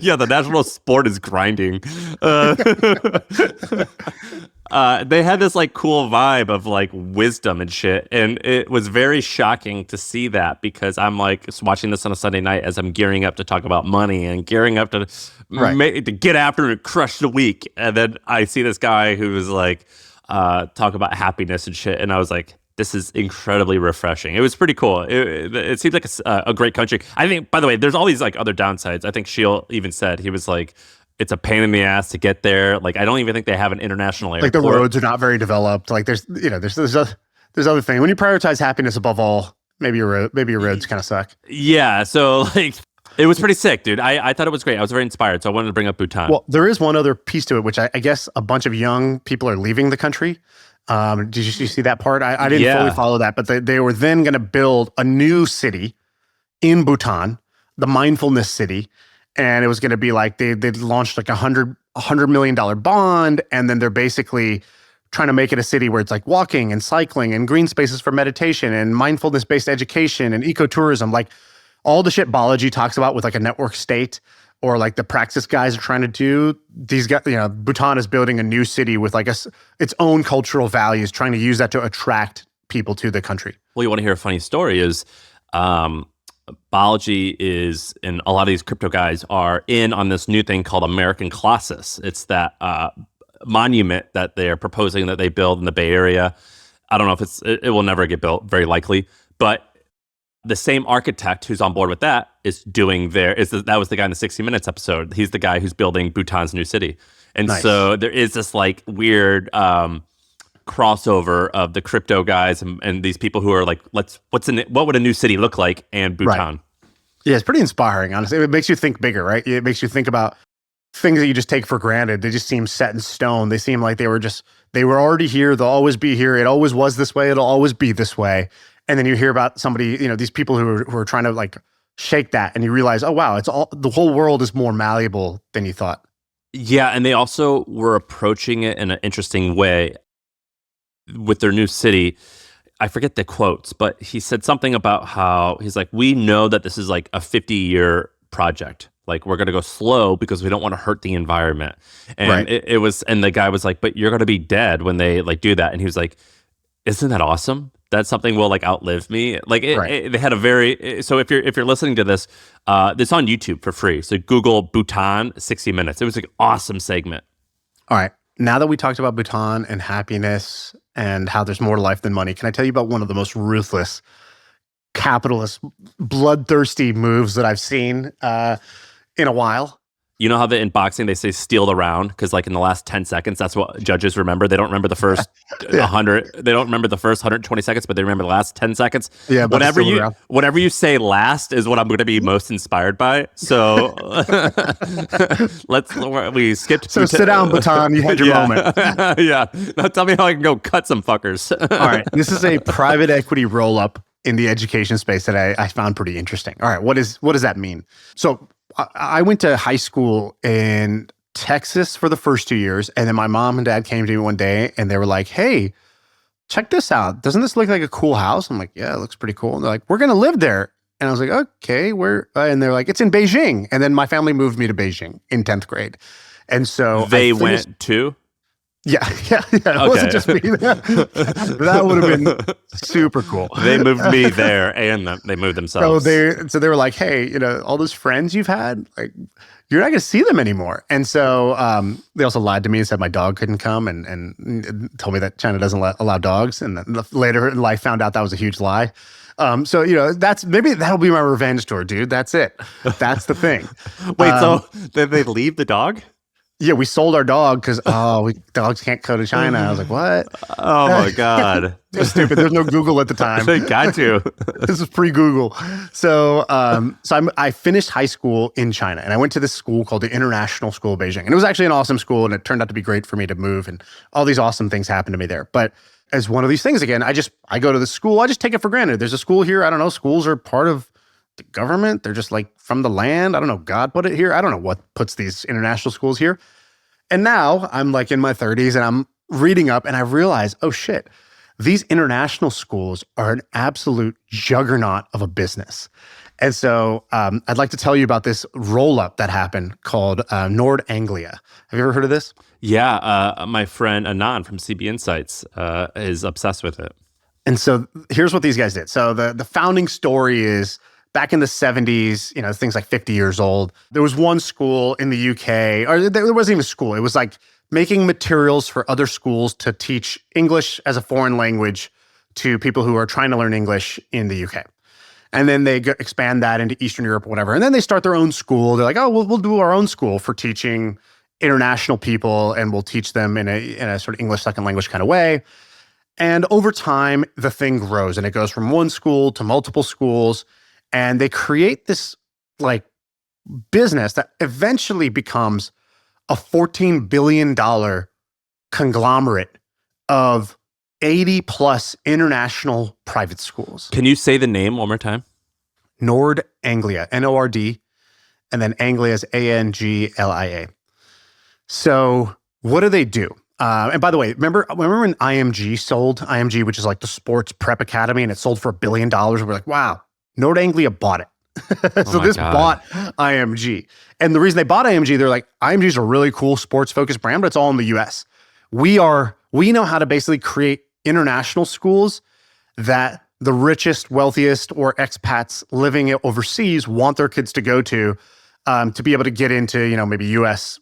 Yeah. The national sport is grinding. They had this like cool vibe of like wisdom and shit, and it was very shocking to see that because I'm like watching this on a Sunday night as I'm gearing up to talk about money and gearing up to get after and crush the week, and then I see this guy who was like talk about happiness and shit, and I was like, this is incredibly refreshing. It was pretty cool. It seems like a great country. I think, by the way, there's all these like other downsides. I think Sheil even said, he was like, it's a pain in the ass to get there. Like, I don't even think they have an international airport. Like the roads are not very developed. Like there's other things. When you prioritize happiness above all, maybe your roads kind of suck. Yeah. So like, it was pretty sick, dude. I thought it was great. I was very inspired. So I wanted to bring up Bhutan. Well, there is one other piece to it, which I guess a bunch of young people are leaving the country. Did you see that part? I didn't fully follow that, but they were then going to build a new city in Bhutan, the mindfulness city. And it was going to be like they launched like $100 million bond, and then they're basically trying to make it a city where it's like walking and cycling and green spaces for meditation and mindfulness-based education and ecotourism, like all the shit Balaji talks about with like a network state, or like the Praxis guys are trying to do. These guys, Bhutan is building a new city with like its own cultural values, trying to use that to attract people to the country. Well, you want to hear a funny story is Balaji is, and a lot of these crypto guys are in on this new thing called American Colossus. It's that monument that they're proposing that they build in the Bay Area. I don't know if it will never get built, very likely, but the same architect who's on board with that is doing that was the guy in the 60 Minutes episode. He's the guy who's building Bhutan's new city. And so there is this like weird crossover of the crypto guys and these people who are like, what would a new city look like, and Bhutan. Right. Yeah, it's pretty inspiring, honestly. It makes you think bigger, right? It makes you think about things that you just take for granted. They just seem set in stone. They seem like they were already here. They'll always be here. It always was this way. It'll always be this way. And then you hear about somebody, these people who are trying to like shake that, and you realize, oh wow, the whole world is more malleable than you thought. Yeah, and they also were approaching it in an interesting way with their new city. I forget the quotes, but he said something about how he's like, we know that this is like a 50-year project. Like, we're going to go slow because we don't want to hurt the environment. And it was, and the guy was like, but you're going to be dead when they like do that. And he was like, isn't that awesome? That's something will like outlive me. Like they had so if you're listening to this, it's on YouTube for free. So Google Bhutan 60 Minutes. It was like an awesome segment. All right. Now that we talked about Bhutan and happiness and how there's more to life than money, can I tell you about one of the most ruthless, capitalist, bloodthirsty moves that I've seen in a while? You know how in boxing they say steal the round because like in the last 10 seconds, that's what judges remember. They don't remember the first Yeah. 100. They don't remember the first 120 seconds, but they remember the last 10 seconds. Yeah, but Whatever you say last is what I'm going to be most inspired by. So we skipped. So sit down, Bhutan. You had your moment. Yeah. Now tell me how I can go cut some fuckers. All right. This is a private equity roll up in the education space that I found pretty interesting. All right. What does that mean? So I went to high school in Texas for the first 2 years. And then my mom and dad came to me one day and they were like, hey, check this out. Doesn't this look like a cool house? I'm like, yeah, it looks pretty cool. And they're like, we're going to live there. And I was like, okay, where? And they're like, it's in Beijing. And then my family moved me to Beijing in 10th grade. And so they went to? Yeah. It wasn't just me. That would have been super cool. They moved me there, and they moved themselves. So they were like, "Hey, all those friends you've had, like, you're not going to see them anymore." And so they also lied to me and said my dog couldn't come, and told me that China doesn't allow dogs. And then later in life, found out that was a huge lie. So maybe that'll be my revenge tour, dude. That's it. That's the thing. Wait, so did they leave the dog? Yeah, we sold our dog because dogs can't go to China. I was like, what? Oh my god, so stupid. There's no Google at the time. They got you. This is pre-Google. So I finished high school in China, and I went to this school called the International School of Beijing, and it was actually an awesome school, and it turned out to be great for me to move, and all these awesome things happened to me there. But as one of these things again, I go to the school. I just take it for granted. There's a school here. I don't know. Schools are part of the government. They're just like from the land. I don't know. God put it here. I don't know what puts these international schools here. And now I'm like in my 30s and I'm reading up and I realize, oh shit, these international schools are an absolute juggernaut of a business. And so I'd like to tell you about this roll-up that happened called Nord Anglia. Have you ever heard of this? Yeah, my friend Anand from CB Insights is obsessed with it. And so here's what these guys did. So the founding story is back in the 70s, things like 50 years old. There was one school in the UK, or there wasn't even a school. It was like making materials for other schools to teach English as a foreign language to people who are trying to learn English in the UK. And then they expand that into Eastern Europe or whatever. And then they start their own school. They're like, oh, we'll do our own school for teaching international people, and we'll teach them in a sort of English second language kind of way. And over time, the thing grows, and it goes from one school to multiple schools. And they create this like business that eventually becomes a $14 billion conglomerate of 80 plus international private schools. Can you say the name one more time? Nord Anglia, Nord, and then Anglia is Anglia. So what do they do? And by the way, remember when IMG sold IMG, which is like the sports prep academy, and it sold for $1 billion? We're like, wow, Nord Anglia bought it. So this bought IMG. And the reason they bought IMG, they're like, IMG is a really cool sports-focused brand, but it's all in the US. We know how to basically create international schools that the richest, wealthiest, or expats living overseas want their kids to go to be able to get into, maybe US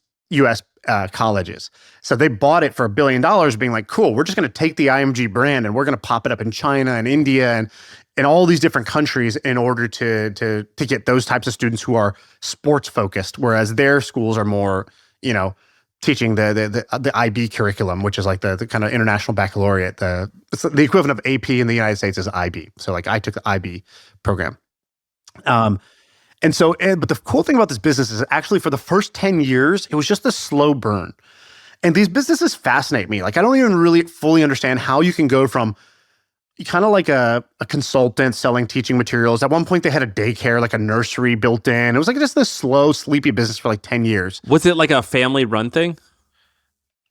colleges. So they bought it for $1 billion, being like, cool, we're just going to take the IMG brand and we're going to pop it up in China and India and all these different countries in order to get those types of students who are sports focused, whereas their schools are more, teaching the IB curriculum, which is like the kind of international baccalaureate. It's the equivalent of AP in the United States is IB. So like I took the IB program. But the cool thing about this business is actually for the first 10 years, it was just a slow burn. And these businesses fascinate me. Like I don't even really fully understand how you can go from kind of like a consultant selling teaching materials. At one point they had a daycare, like a nursery built in. It was like just this slow, sleepy business for like 10 years. Was it like a family run thing?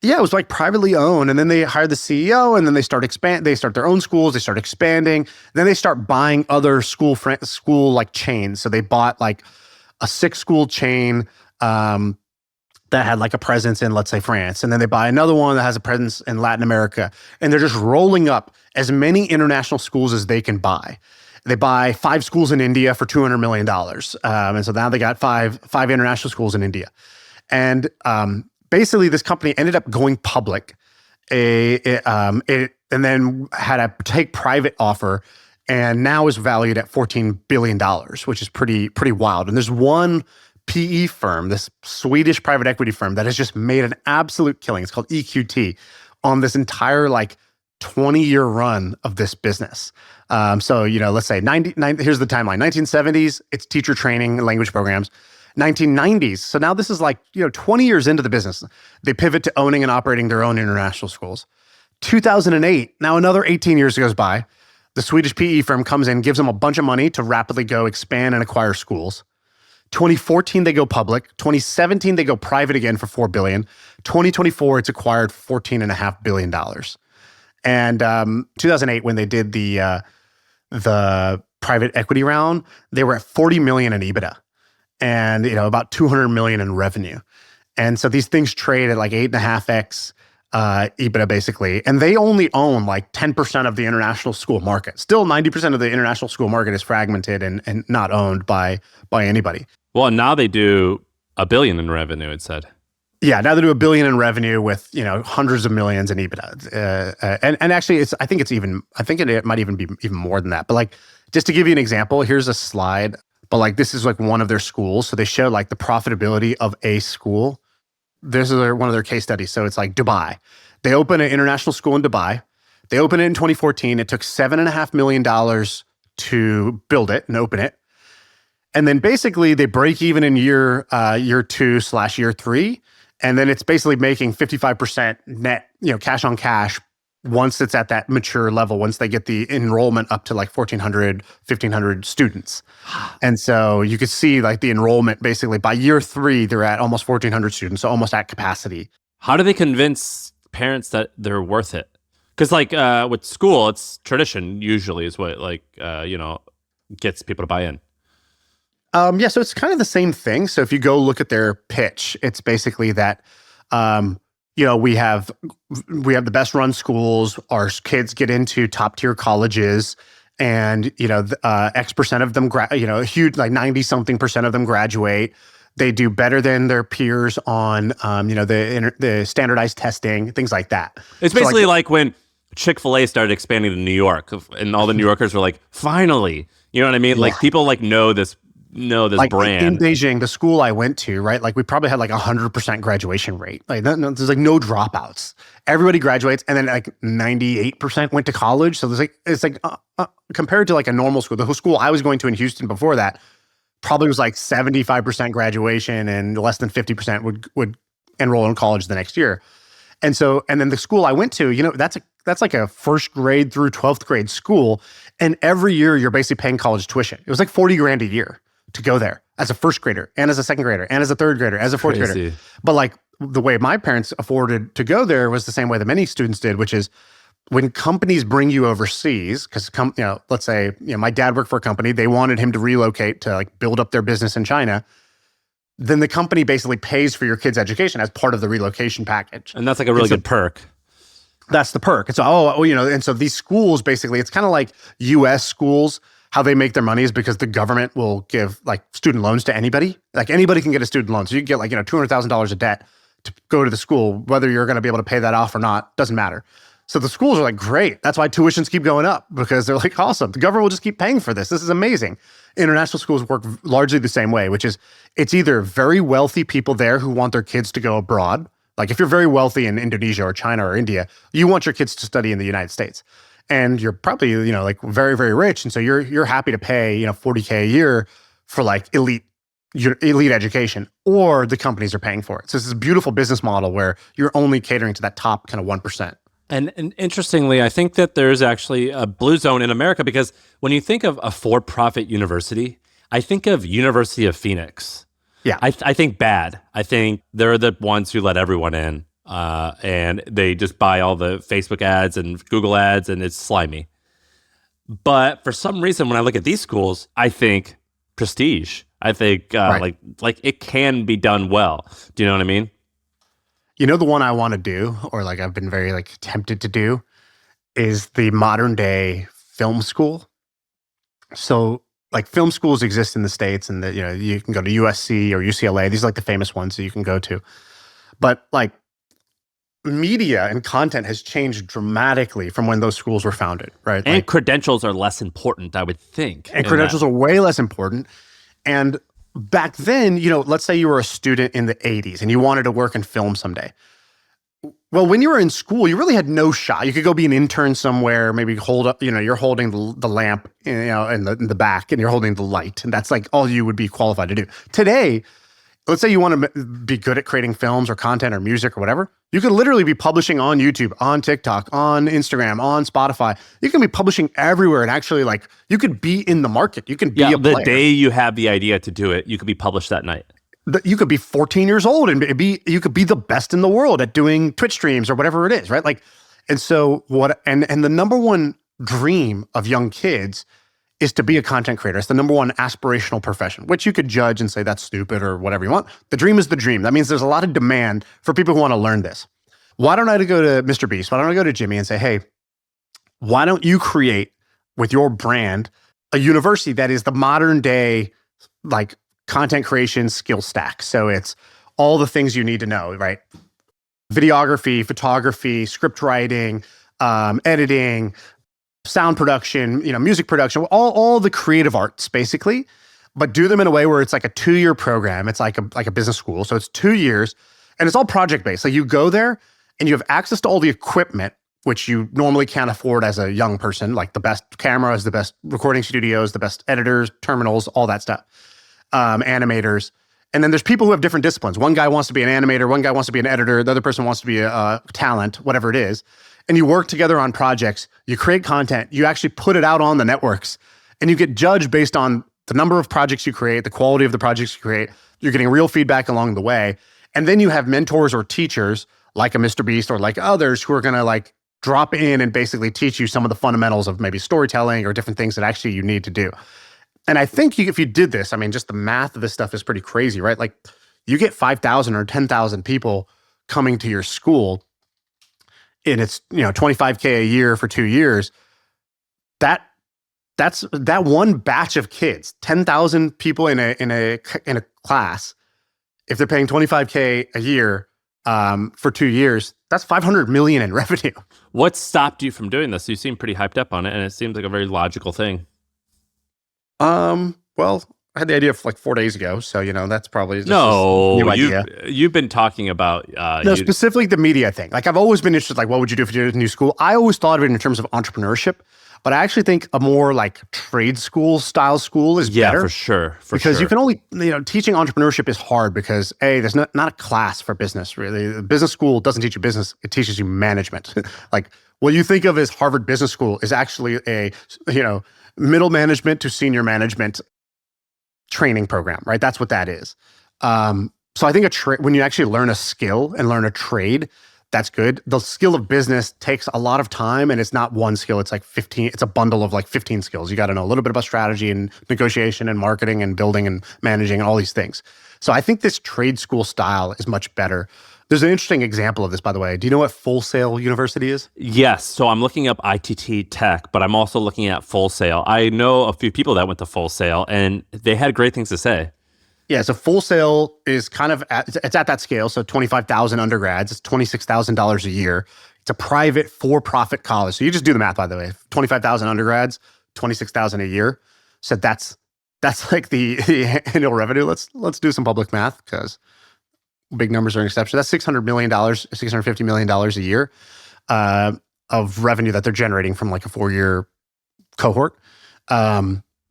Yeah, it was like privately owned. And then they hired the CEO and then they start their own schools. They start expanding. Then they start buying other school like chains. So they bought like a 6-school chain that had like a presence in, let's say, France. And then they buy another one that has a presence in Latin America. And they're just rolling up as many international schools as they can buy. They buy 5 schools in India for $200 million. And so now they got five international schools in India. And basically this company ended up going public and then had a take private offer, and now is valued at $14 billion, which is pretty wild. And there's one PE firm, this Swedish private equity firm that has just made an absolute killing. It's called EQT on this entire like 20-year run of this business. So, let's say here's the timeline. 1970s, it's teacher training and language programs. 1990s. So now this is like, 20 years into the business. They pivot to owning and operating their own international schools. 2008, now another 18 years goes by. The Swedish PE firm comes in, gives them a bunch of money to rapidly go expand and acquire schools. 2014, they go public. 2017, they go private again for $4 billion. 2024, it's acquired $14.5 billion. And 2008, when they did the private equity round, they were at 40 million in EBITDA and about 200 million in revenue. And so these things trade at like 8.5x EBITDA basically, and they only own like 10% of the international school market. Still, 90% of the international school market is fragmented and not owned by anybody. Well, now they do $1 billion in revenue, it said. Yeah, now they do $1 billion in revenue with hundreds of millions in EBITDA, and actually, I think it might even be even more than that. But like, just to give you an example, here's a slide. But like, this is like one of their schools, so they show like the profitability of a school. This is one of their case studies. So it's like Dubai. They open an international school in Dubai. They opened it in 2014. It took $7.5 million to build it and open it. And then basically they break even in year 2/year 3. And then it's basically making 55% net, cash on cash once it's at that mature level, once they get the enrollment up to like 1,400, 1,500 students. And so you could see like the enrollment basically by year 3, they're at almost 1,400 students, so almost at capacity. How do they convince parents that they're worth it? Because like with school, it's tradition usually is what gets people to buy in. So it's kind of the same thing. So if you go look at their pitch, it's basically that, we have the best run schools. Our kids get into top tier colleges, and X percent of them, a huge like 90-something% of them graduate. They do better than their peers on, the standardized testing, things like that. It's basically like when Chick-fil-A started expanding to New York, and all the New Yorkers were like, finally, you know what I mean? Yeah. Like people like know this like brand. In Beijing, the school I went to, right? Like we probably had like 100% graduation rate. Like there's like no dropouts. Everybody graduates, and then like 98% went to college. So it's like compared to like a normal school, the whole school I was going to in Houston before that probably was like 75% graduation, and less than 50% would enroll in college the next year. And then the school I went to, that's like a first grade through 12th grade school, and every year you're basically paying college tuition. It was like $40,000 a year to go there as a first grader and as a second grader and as a third grader, as a fourth grader. But like the way my parents afforded to go there was the same way that many students did, which is when companies bring you overseas, because let's say my dad worked for a company, they wanted him to relocate to like build up their business in China. Then the company basically pays for your kid's education as part of the relocation package. And that's like a really good perk. That's the perk. And so, and so these schools basically, it's kind of like US schools. How they make their money is because the government will give like student loans to anybody. Like anybody can get a student loan. So you can get like, $200,000 of debt to go to the school. Whether you're going to be able to pay that off or not, doesn't matter. So the schools are like, great. That's why tuitions keep going up, because they're like, awesome. The government will just keep paying for this. This is amazing. International schools work largely the same way, which is it's either very wealthy people there who want their kids to go abroad. Like if you're very wealthy in Indonesia or China or India, you want your kids to study in the United States. And you're probably, like very, very rich. And so you're happy to pay, $40,000 a year for like elite education, or the companies are paying for it. So it's this beautiful business model where you're only catering to that top kind of 1%. And interestingly, I think that there's actually a blue zone in America, because when you think of a for-profit university, I think of University of Phoenix. Yeah. I think bad. I think they're the ones who let everyone in. And they just buy all the Facebook ads and Google ads, and it's slimy. But for some reason, when I look at these schools, I think prestige. I think right. like it can be done well. Do you know what I mean? The one I want to do, or like I've been very like tempted to do, is the modern day film school. So like film schools exist in the States, and you can go to USC or UCLA. These are like the famous ones that you can go to. But like media and content has changed dramatically from when those schools were founded, right? And credentials are less important, I would think. And credentials are way less important. And back then, let's say you were a student in the 80s and you wanted to work in film someday. Well, when you were in school, you really had no shot. You could go be an intern somewhere, maybe hold up, you're holding the lamp, in the back, and you're holding the light. And that's like all you would be qualified to do. Today, let's say you want to be good at creating films or content or music or whatever. You could literally be publishing on YouTube, on TikTok, on Instagram, on Spotify. You can be publishing everywhere, and actually, like, you could be in the market. You can be a player. The day you have the idea to do it, you could be published that night. You could be 14 years old and you could be the best in the world at doing Twitch streams or whatever it is, right? Like, and so and the number one dream of young kids is to be a content creator. It's the number one aspirational profession, which you could judge and say that's stupid or whatever you want. The dream is the dream. That means there's a lot of demand for people who want to learn this. Why don't I go to Mr. Beast? Why don't I go to Jimmy and say, hey, why don't you create with your brand a university that is the modern day, like, content creation skill stack? So it's all the things you need to know, right? Videography, photography, script writing, editing, sound production, music production, all the creative arts basically, but do them in a way where it's like a 2-year program. It's like a business school. So it's 2 years and it's all project based. Like, you go there and you have access to all the equipment, which you normally can't afford as a young person, like the best cameras, the best recording studios, the best editors, terminals, all that stuff. Animators. And then there's people who have different disciplines. One guy wants to be an animator, one guy wants to be an editor, the other person wants to be a talent, whatever it is. And you work together on projects, you create content, you actually put it out on the networks, and you get judged based on the number of projects you create, the quality of the projects you create. You're getting real feedback along the way. And then you have mentors or teachers like a Mr. Beast or like others who are going to like drop in and basically teach you some of the fundamentals of maybe storytelling or different things that actually you need to do. And I think if you did this, I mean, just the math of this stuff is pretty crazy, right? Like, you get 5,000 or 10,000 people coming to your school, and it's, $25K a year for 2 years. That's that one batch of kids, 10,000 people in a class. If they're paying $25K a year for 2 years, that's $500 million in revenue. What stopped you from doing this? You seem pretty hyped up on it, and it seems like a very logical thing. Well, I had the idea like 4 days ago, so that's probably just no. new idea. You've been talking about specifically the media thing. Like, I've always been interested. Like, what would you do if you did a new school? I always thought of it in terms of entrepreneurship, but I actually think a more like trade school style school is better. For sure. Because you can only teaching entrepreneurship is hard because there's not a class for business really. The business school doesn't teach you business; it teaches you management. Like, what you think of as Harvard Business School is actually a middle management to senior management training program, right? That's what that is. So I think when you actually learn a skill and learn a trade, that's good. The skill of business takes a lot of time, and it's not one skill. It's like 15. It's a bundle of like 15 skills. You got to know a little bit about strategy and negotiation and marketing and building and managing and all these things. So I think this trade school style is much better. There's an interesting example of this, by the way. Do you know what Full Sail University is? Yes. So I'm looking up ITT Tech, but I'm also looking at Full Sail. I know a few people that went to Full Sail, and they had great things to say. Yeah, so Full Sail is kind of it's at that scale. So 25,000 undergrads, it's $26,000 a year. It's a private for-profit college. So you just do the math, by the way. 25,000 undergrads, 26,000 a year. So that's like the annual revenue. Let's do some public math because big numbers are an exception. That's $600 million, $650 million a year of revenue that they're generating from like a 4-year cohort.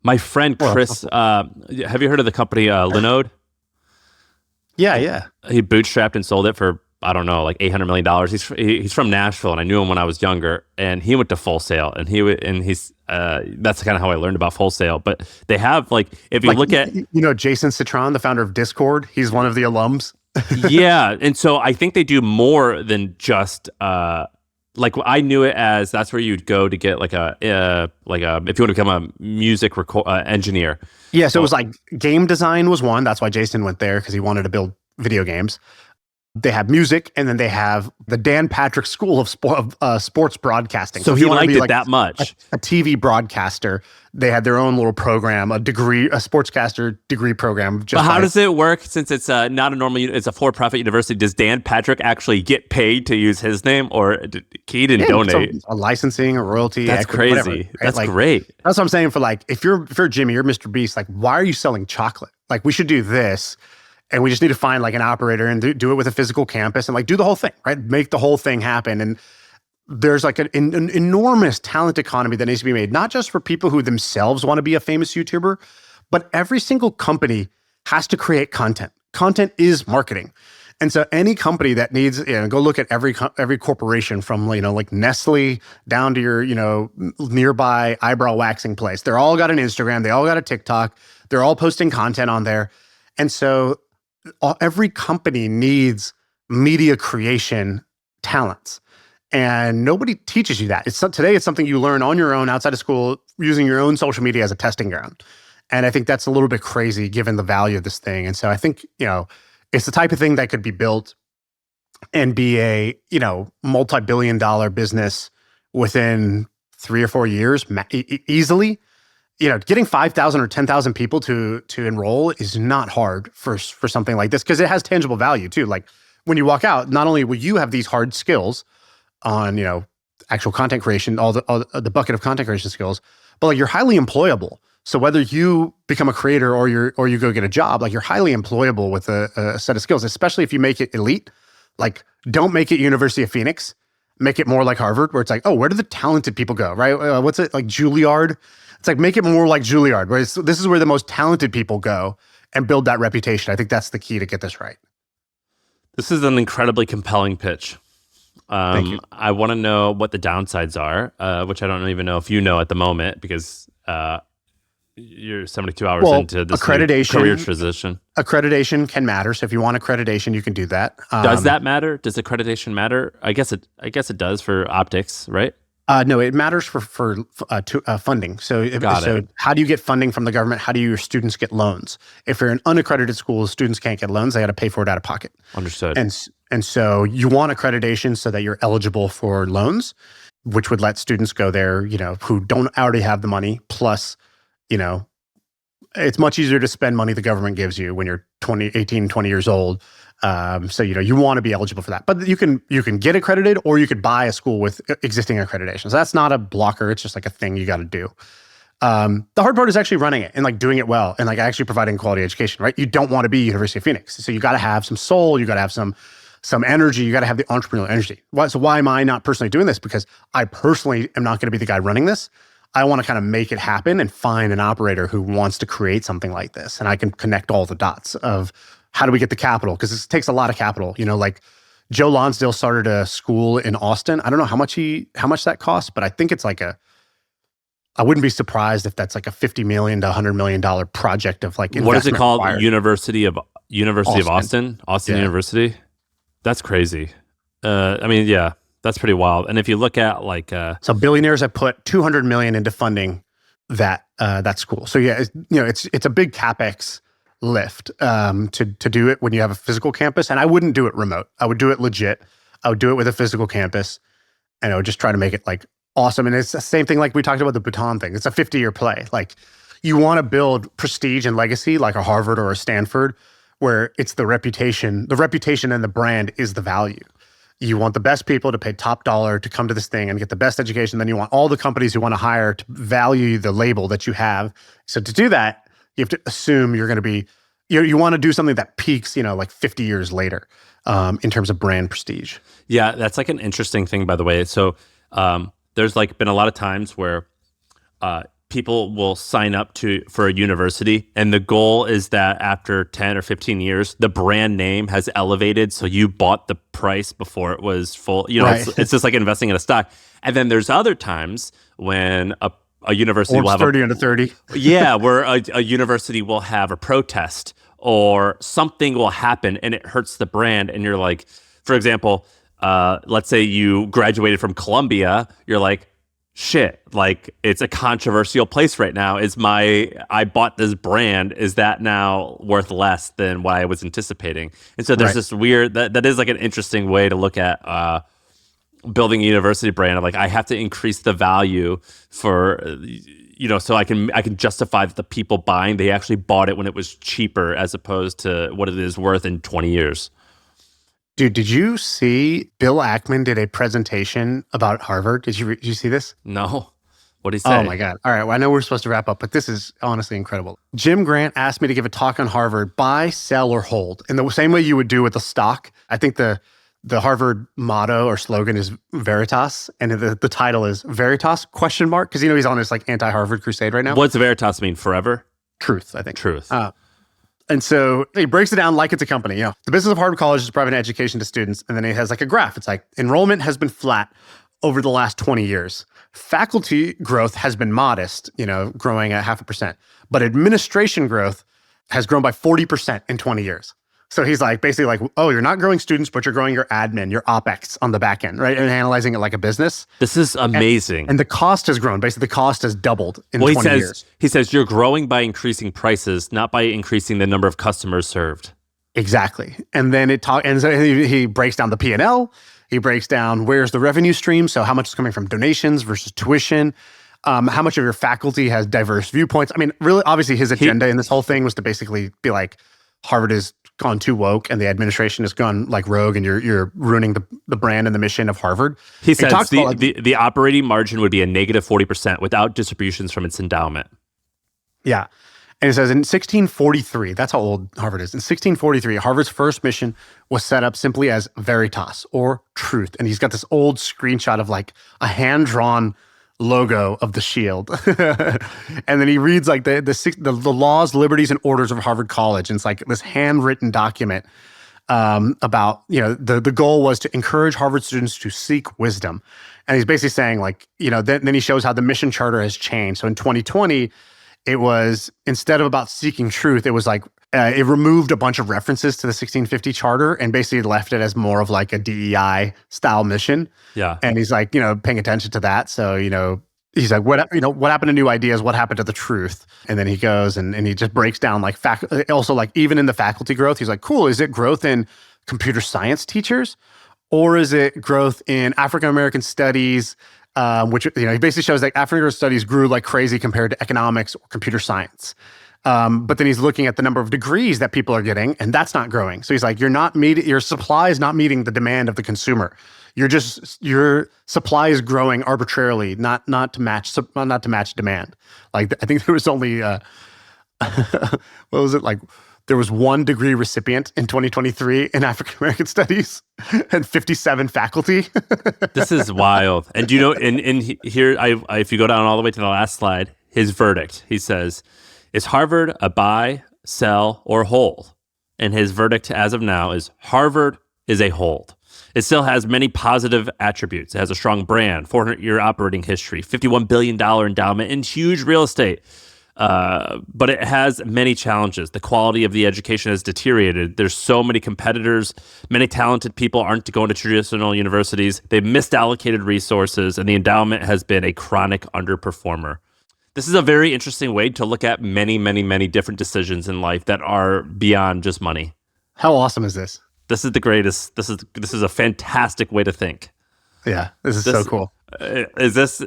My friend Chris, have you heard of the company Linode? Yeah. He bootstrapped and sold it for, I don't know, like $800 million. He's from Nashville, and I knew him when I was younger. And he went to Full Sail, and that's kind of how I learned about Full Sail. But they have like, if you look at, Jason Citron, the founder of Discord, he's one of the alums. Yeah, and so I think they do more than just like I knew it as that's where you'd go to get like a if you want to become a music engineer. Yeah, so it was like game design was one. That's why Jason went there, because he wanted to build video games. They have music, and then they have the Dan Patrick School of Sports Broadcasting. So if he you want to liked be it like that much. a TV broadcaster, they had their own little program, a sportscaster degree program. But how does it work since it's not a normal, it's a for-profit university? Does Dan Patrick actually get paid to use his name, or he didn't donate? A licensing, a royalty, that's equity, crazy. Whatever, right? That's like, great. That's what I'm saying for like, if you're Jimmy, you're Mr. Beast, like, why are you selling chocolate? Like, we should do this. And we just need to find like an operator and do it with a physical campus and like do the whole thing, right? Make the whole thing happen. And there's like an enormous talent economy that needs to be made, not just for people who themselves want to be a famous YouTuber, but every single company has to create content. Content is marketing. And so any company that needs, go look at every corporation from, like Nestle down to your, nearby eyebrow waxing place. They're all got an Instagram. They all got a TikTok. They're all posting content on there. And so every company needs media creation talents, and nobody teaches you that. Today it's something you learn on your own outside of school, using your own social media as a testing ground. And I think that's a little bit crazy given the value of this thing. And so I think, it's the type of thing that could be built and be a, multi-billion-dollar business within 3 or 4 years easily. Getting 5,000 or 10,000 people to enroll is not hard for something like this, because it has tangible value too. Like when you walk out, not only will you have these hard skills on, actual content creation, all the bucket of content creation skills, but like you're highly employable. So whether you become a creator or you go get a job, like you're highly employable with a set of skills, especially if you make it elite. Like, don't make it University of Phoenix. Make it more like Harvard, where it's like, oh, where do the talented people go, right? What's it, like Juilliard? It's like, make it more like Juilliard, where this is where the most talented people go, and build that reputation. I think that's the key to get this right. This is an incredibly compelling pitch. Thank you. I want to know what the downsides are, which I don't even know if you know at the moment, because you're 72 hours into this career transition. Accreditation can matter. So if you want accreditation, you can do that. Does that matter? Does accreditation matter? I guess it does for optics, right? No, it matters for funding. So how do you get funding from the government? How do your students get loans? If you're an unaccredited school, students can't get loans. They got to pay for it out of pocket. Understood. And so you want accreditation so that you're eligible for loans, which would let students go there, who don't already have the money. Plus, it's much easier to spend money the government gives you when you're 18, 20 years old. So, you want to be eligible for that. But you can get accredited, or you could buy a school with existing accreditation. So that's not a blocker. It's just like a thing you got to do. The hard part is actually running it and like doing it well and like actually providing quality education, right? You don't want to be University of Phoenix. So you got to have some soul. You got to have some energy. You got to have the entrepreneurial energy. So why am I not personally doing this? Because I personally am not going to be the guy running this. I want to kind of make it happen and find an operator who wants to create something like this. And I can connect all the dots of how do we get the capital? Because this takes a lot of capital. Like Joe Lonsdale started a school in Austin. I don't know how much that costs, but I think it's like I wouldn't be surprised if that's like a $50 million to $100 million project of like investment. What is it called? Required. University of Austin? Austin University? That's crazy. Yeah. That's pretty wild. And if you look at like so billionaires have put $200 million into funding that school. So yeah, it's a big CapEx lift to do it when you have a physical campus. And I wouldn't do it remote. I would do it legit. I would do it with a physical campus, and I would just try to make it like awesome. And it's the same thing like we talked about the Bhutan thing. It's a 50-year play. Like you want to build prestige and legacy like a Harvard or a Stanford, where it's the reputation and the brand is the value. You want the best people to pay top dollar to come to this thing and get the best education. Then you want all the companies you want to hire to value the label that you have. So to do that, you have to assume you're going to be, you want to do something that peaks, like 50 years later in terms of brand prestige. Yeah, that's like an interesting thing, by the way. So there's like been a lot of times where people will sign up for a university, and the goal is that after 10 or 15 years, the brand name has elevated, so you bought the price before it was full. Right. It's just like investing in a stock. And then there's other times when a university will have 30 under 30. Yeah, where a university will have a protest or something will happen and it hurts the brand. And you're like, for example, let's say you graduated from Columbia, you're like, shit, like it's a controversial place right now. I bought this brand. Is that now worth less than what I was anticipating? And so there's this weird, that is like an interesting way to look at building a university brand of like, I have to increase the value for, so I can justify that the people buying, they actually bought it when it was cheaper as opposed to what it is worth in 20 years. Dude, did you see Bill Ackman did a presentation about Harvard? Did you see this? No. What did he say? Oh my God. All right. Well, I know we're supposed to wrap up, but this is honestly incredible. Jim Grant asked me to give a talk on Harvard, buy, sell, or hold. In the same way you would do with a stock. I think the Harvard motto or slogan is Veritas, and the title is Veritas ? Because he's on this like anti-Harvard crusade right now. What's Veritas mean? Forever? Truth, I think. Truth. And so he breaks it down like it's a company. The business of Harvard College is providing education to students. And then it has like a graph. It's like enrollment has been flat over the last 20 years. Faculty growth has been modest, growing at 0.5%. But administration growth has grown by 40% in 20 years. So he's like, basically like, oh, you're not growing students, but you're growing your admin, your OpEx on the back end, right? And analyzing it like a business. This is amazing. And the cost has grown. Basically, the cost has doubled in 20 years. He says you're growing by increasing prices, not by increasing the number of customers served. Exactly. And then he breaks down the P&L. He breaks down where's the revenue stream. So how much is coming from donations versus tuition. How much of your faculty has diverse viewpoints. I mean, really, obviously his agenda in this whole thing was to basically be like, Harvard has gone too woke and the administration has gone like rogue and you're ruining the brand and the mission of Harvard. He says the operating margin would be a negative 40% without distributions from its endowment. Yeah. And it says in 1643, that's how old Harvard is. In 1643, Harvard's first mission was set up simply as Veritas or truth. And he's got this old screenshot of like a hand-drawn logo of the shield. And then he reads like the laws, liberties, and orders of Harvard College. And it's like this handwritten document about, the goal was to encourage Harvard students to seek wisdom. And he's basically saying like, then he shows how the mission charter has changed. So in 2020, it was, instead of about seeking truth, it was like, it removed a bunch of references to the 1650 charter and basically left it as more of like a DEI style mission. Yeah. And he's like, paying attention to that. So, he's like, what happened to new ideas? What happened to the truth? And then he goes and he just breaks down like also like even in the faculty growth, he's like, cool. Is it growth in computer science teachers or is it growth in African-American studies? Which, he basically shows like African-American studies grew like crazy compared to economics or computer science. But then he's looking at the number of degrees that people are getting, and that's not growing. So he's like, your supply is not meeting the demand of the consumer. Your supply is growing arbitrarily, not to match demand. Like I think there was only what was it like? There was 1 degree recipient in 2023 in African American studies and 57 faculty. This is wild. And here, if you go down all the way to the last slide, his verdict, he says, is Harvard a buy, sell, or hold? And his verdict as of now is Harvard is a hold. It still has many positive attributes. It has a strong brand, 400-year operating history, $51 billion endowment, and huge real estate. But it has many challenges. The quality of the education has deteriorated. There's so many competitors. Many talented people aren't going to traditional universities. They've misallocated resources, and the endowment has been a chronic underperformer. This is a very interesting way to look at many, many, many different decisions in life that are beyond just money. How awesome is this? This is the greatest. This is a fantastic way to think. Yeah, this is so cool. Is this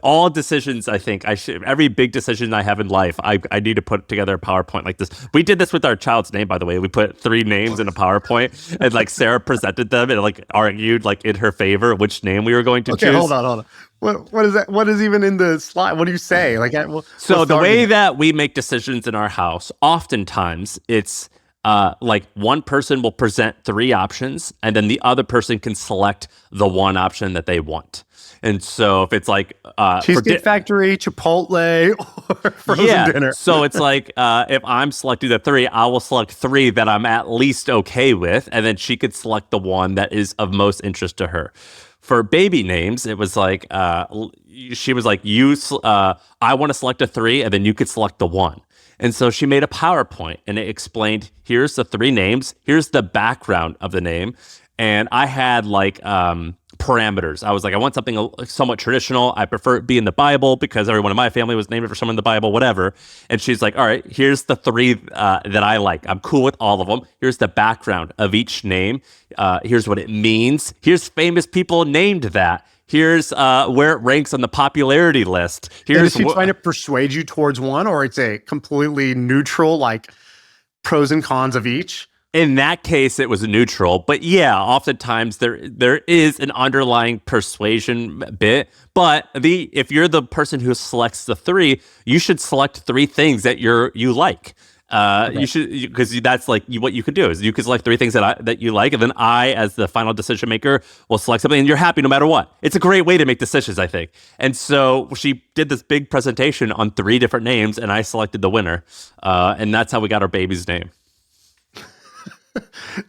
all decisions? I think every big decision I have in life, I need to put together a PowerPoint like this. We did this with our child's name, by the way. We put 3 names in a PowerPoint, and like Sarah presented them and like argued like in her favor which name we were going to choose. Okay, hold on. What is that? What is even in the slide? What do you say? Like, so the way that we make decisions in our house, oftentimes it's like one person will present 3 options, and then the other person can select the one option that they want. And so if it's like Cheesecake Factory, Chipotle, or frozen dinner. So it's like if I'm selecting the 3, I will select 3 that I'm at least okay with, and then she could select the one that is of most interest to her. For baby names, it was like she was like, I want to select a 3, and then you could select the 1. And so she made a PowerPoint, and it explained, here's the 3 names, here's the background of the name. And I had like parameters. I was like, I want something somewhat traditional. I prefer it be in the Bible because everyone in my family was named for someone in the Bible, whatever. And she's like, all right, here's the three that I like. I'm cool with all of them. Here's the background of each name. Here's what it means. Here's famous people named that. Here's where it ranks on the popularity list. Here's is she trying to persuade you towards one, or it's a completely neutral, like pros and cons of each? In that case, it was neutral. But yeah, oftentimes there is an underlying persuasion bit. But if you're the person who selects the three, you should select three things that you like. Okay. You should, because that's like what you could do is you could select three things that you like, and then I, as the final decision maker, will select something, and you're happy no matter what. It's a great way to make decisions, I think. And so she did this big presentation on three different names, and I selected the winner, and that's how we got our baby's name.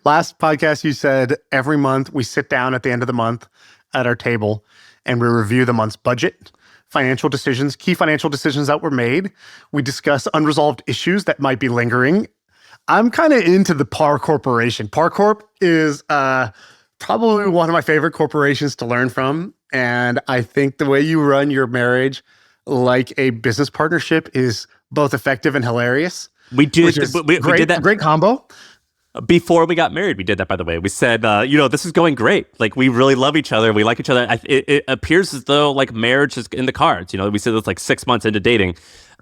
Last podcast, you said every month we sit down at the end of the month at our table and we review the month's budget, financial decisions, key financial decisions that were made. We discuss unresolved issues that might be lingering. I'm kind of into the PAR Corporation. PAR Corp is probably one of my favorite corporations to learn from. And I think the way you run your marriage like a business partnership is both effective and hilarious. We did that. Great combo. Before we got married, we did that, by the way. We said, this is going great. Like, we really love each other. We like each other. It appears as though, like, marriage is in the cards. We said it's like 6 months into dating.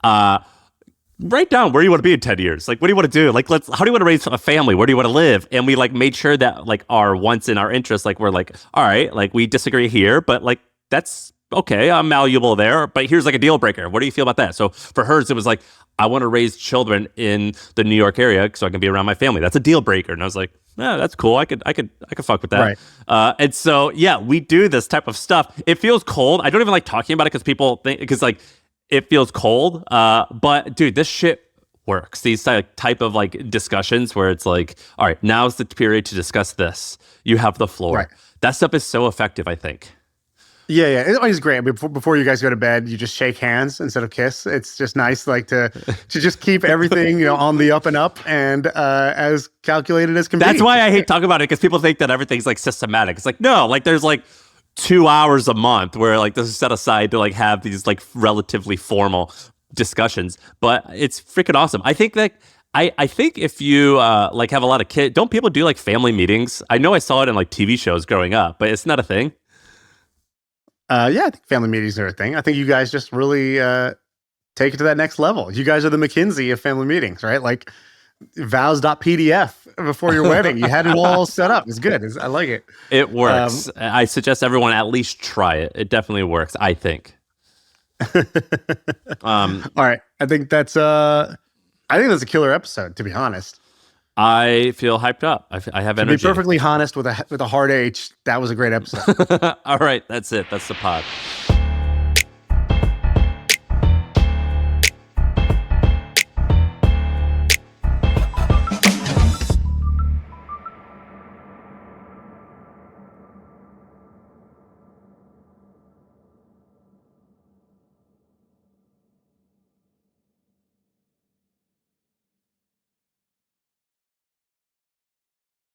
Write down where you want to be in 10 years. Like, what do you want to do? Like, how do you want to raise a family? Where do you want to live? And we, like, made sure that, like, our wants and our interests, like, we're like, all right, like, we disagree here, but, like, that's okay. I'm malleable there. But here's, like, a deal breaker. What do you feel about that? So for hers, it was like, I want to raise children in the New York area so I can be around my family. That's a deal breaker. And I was like, yeah, that's cool. I could fuck with that. Right. And so, yeah, we do this type of stuff. It feels cold. I don't even like talking about it because people think, because like it feels cold. But dude, this shit works. These type of like discussions where it's like, all right, now's the period to discuss this. You have the floor. Right. That stuff is so effective, I think. Yeah. It's great. Before you guys go to bed, you just shake hands instead of kiss. It's just nice, like to just keep everything, on the up and up and as calculated as can be. That's why I hate talking about it, because people think that everything's like systematic. It's like, no, like there's like 2 hours a month where like this is set aside to like have these like relatively formal discussions. But it's freaking awesome. I think that I think if you like have a lot of kids, don't people do like family meetings? I know I saw it in like TV shows growing up, but it's not a thing. Yeah, I think family meetings are a thing. I think you guys just really take it to that next level. You guys are the McKinsey of family meetings, right? Like vows.pdf before your wedding. You had it all set up. It's good. I like it. It works. I suggest everyone at least try it. It definitely works, I think. All right. I think that's a killer episode, to be honest. I feel hyped up. I have energy. To be perfectly honest, with a hard H, that was a great episode. All right, that's it. That's the pod.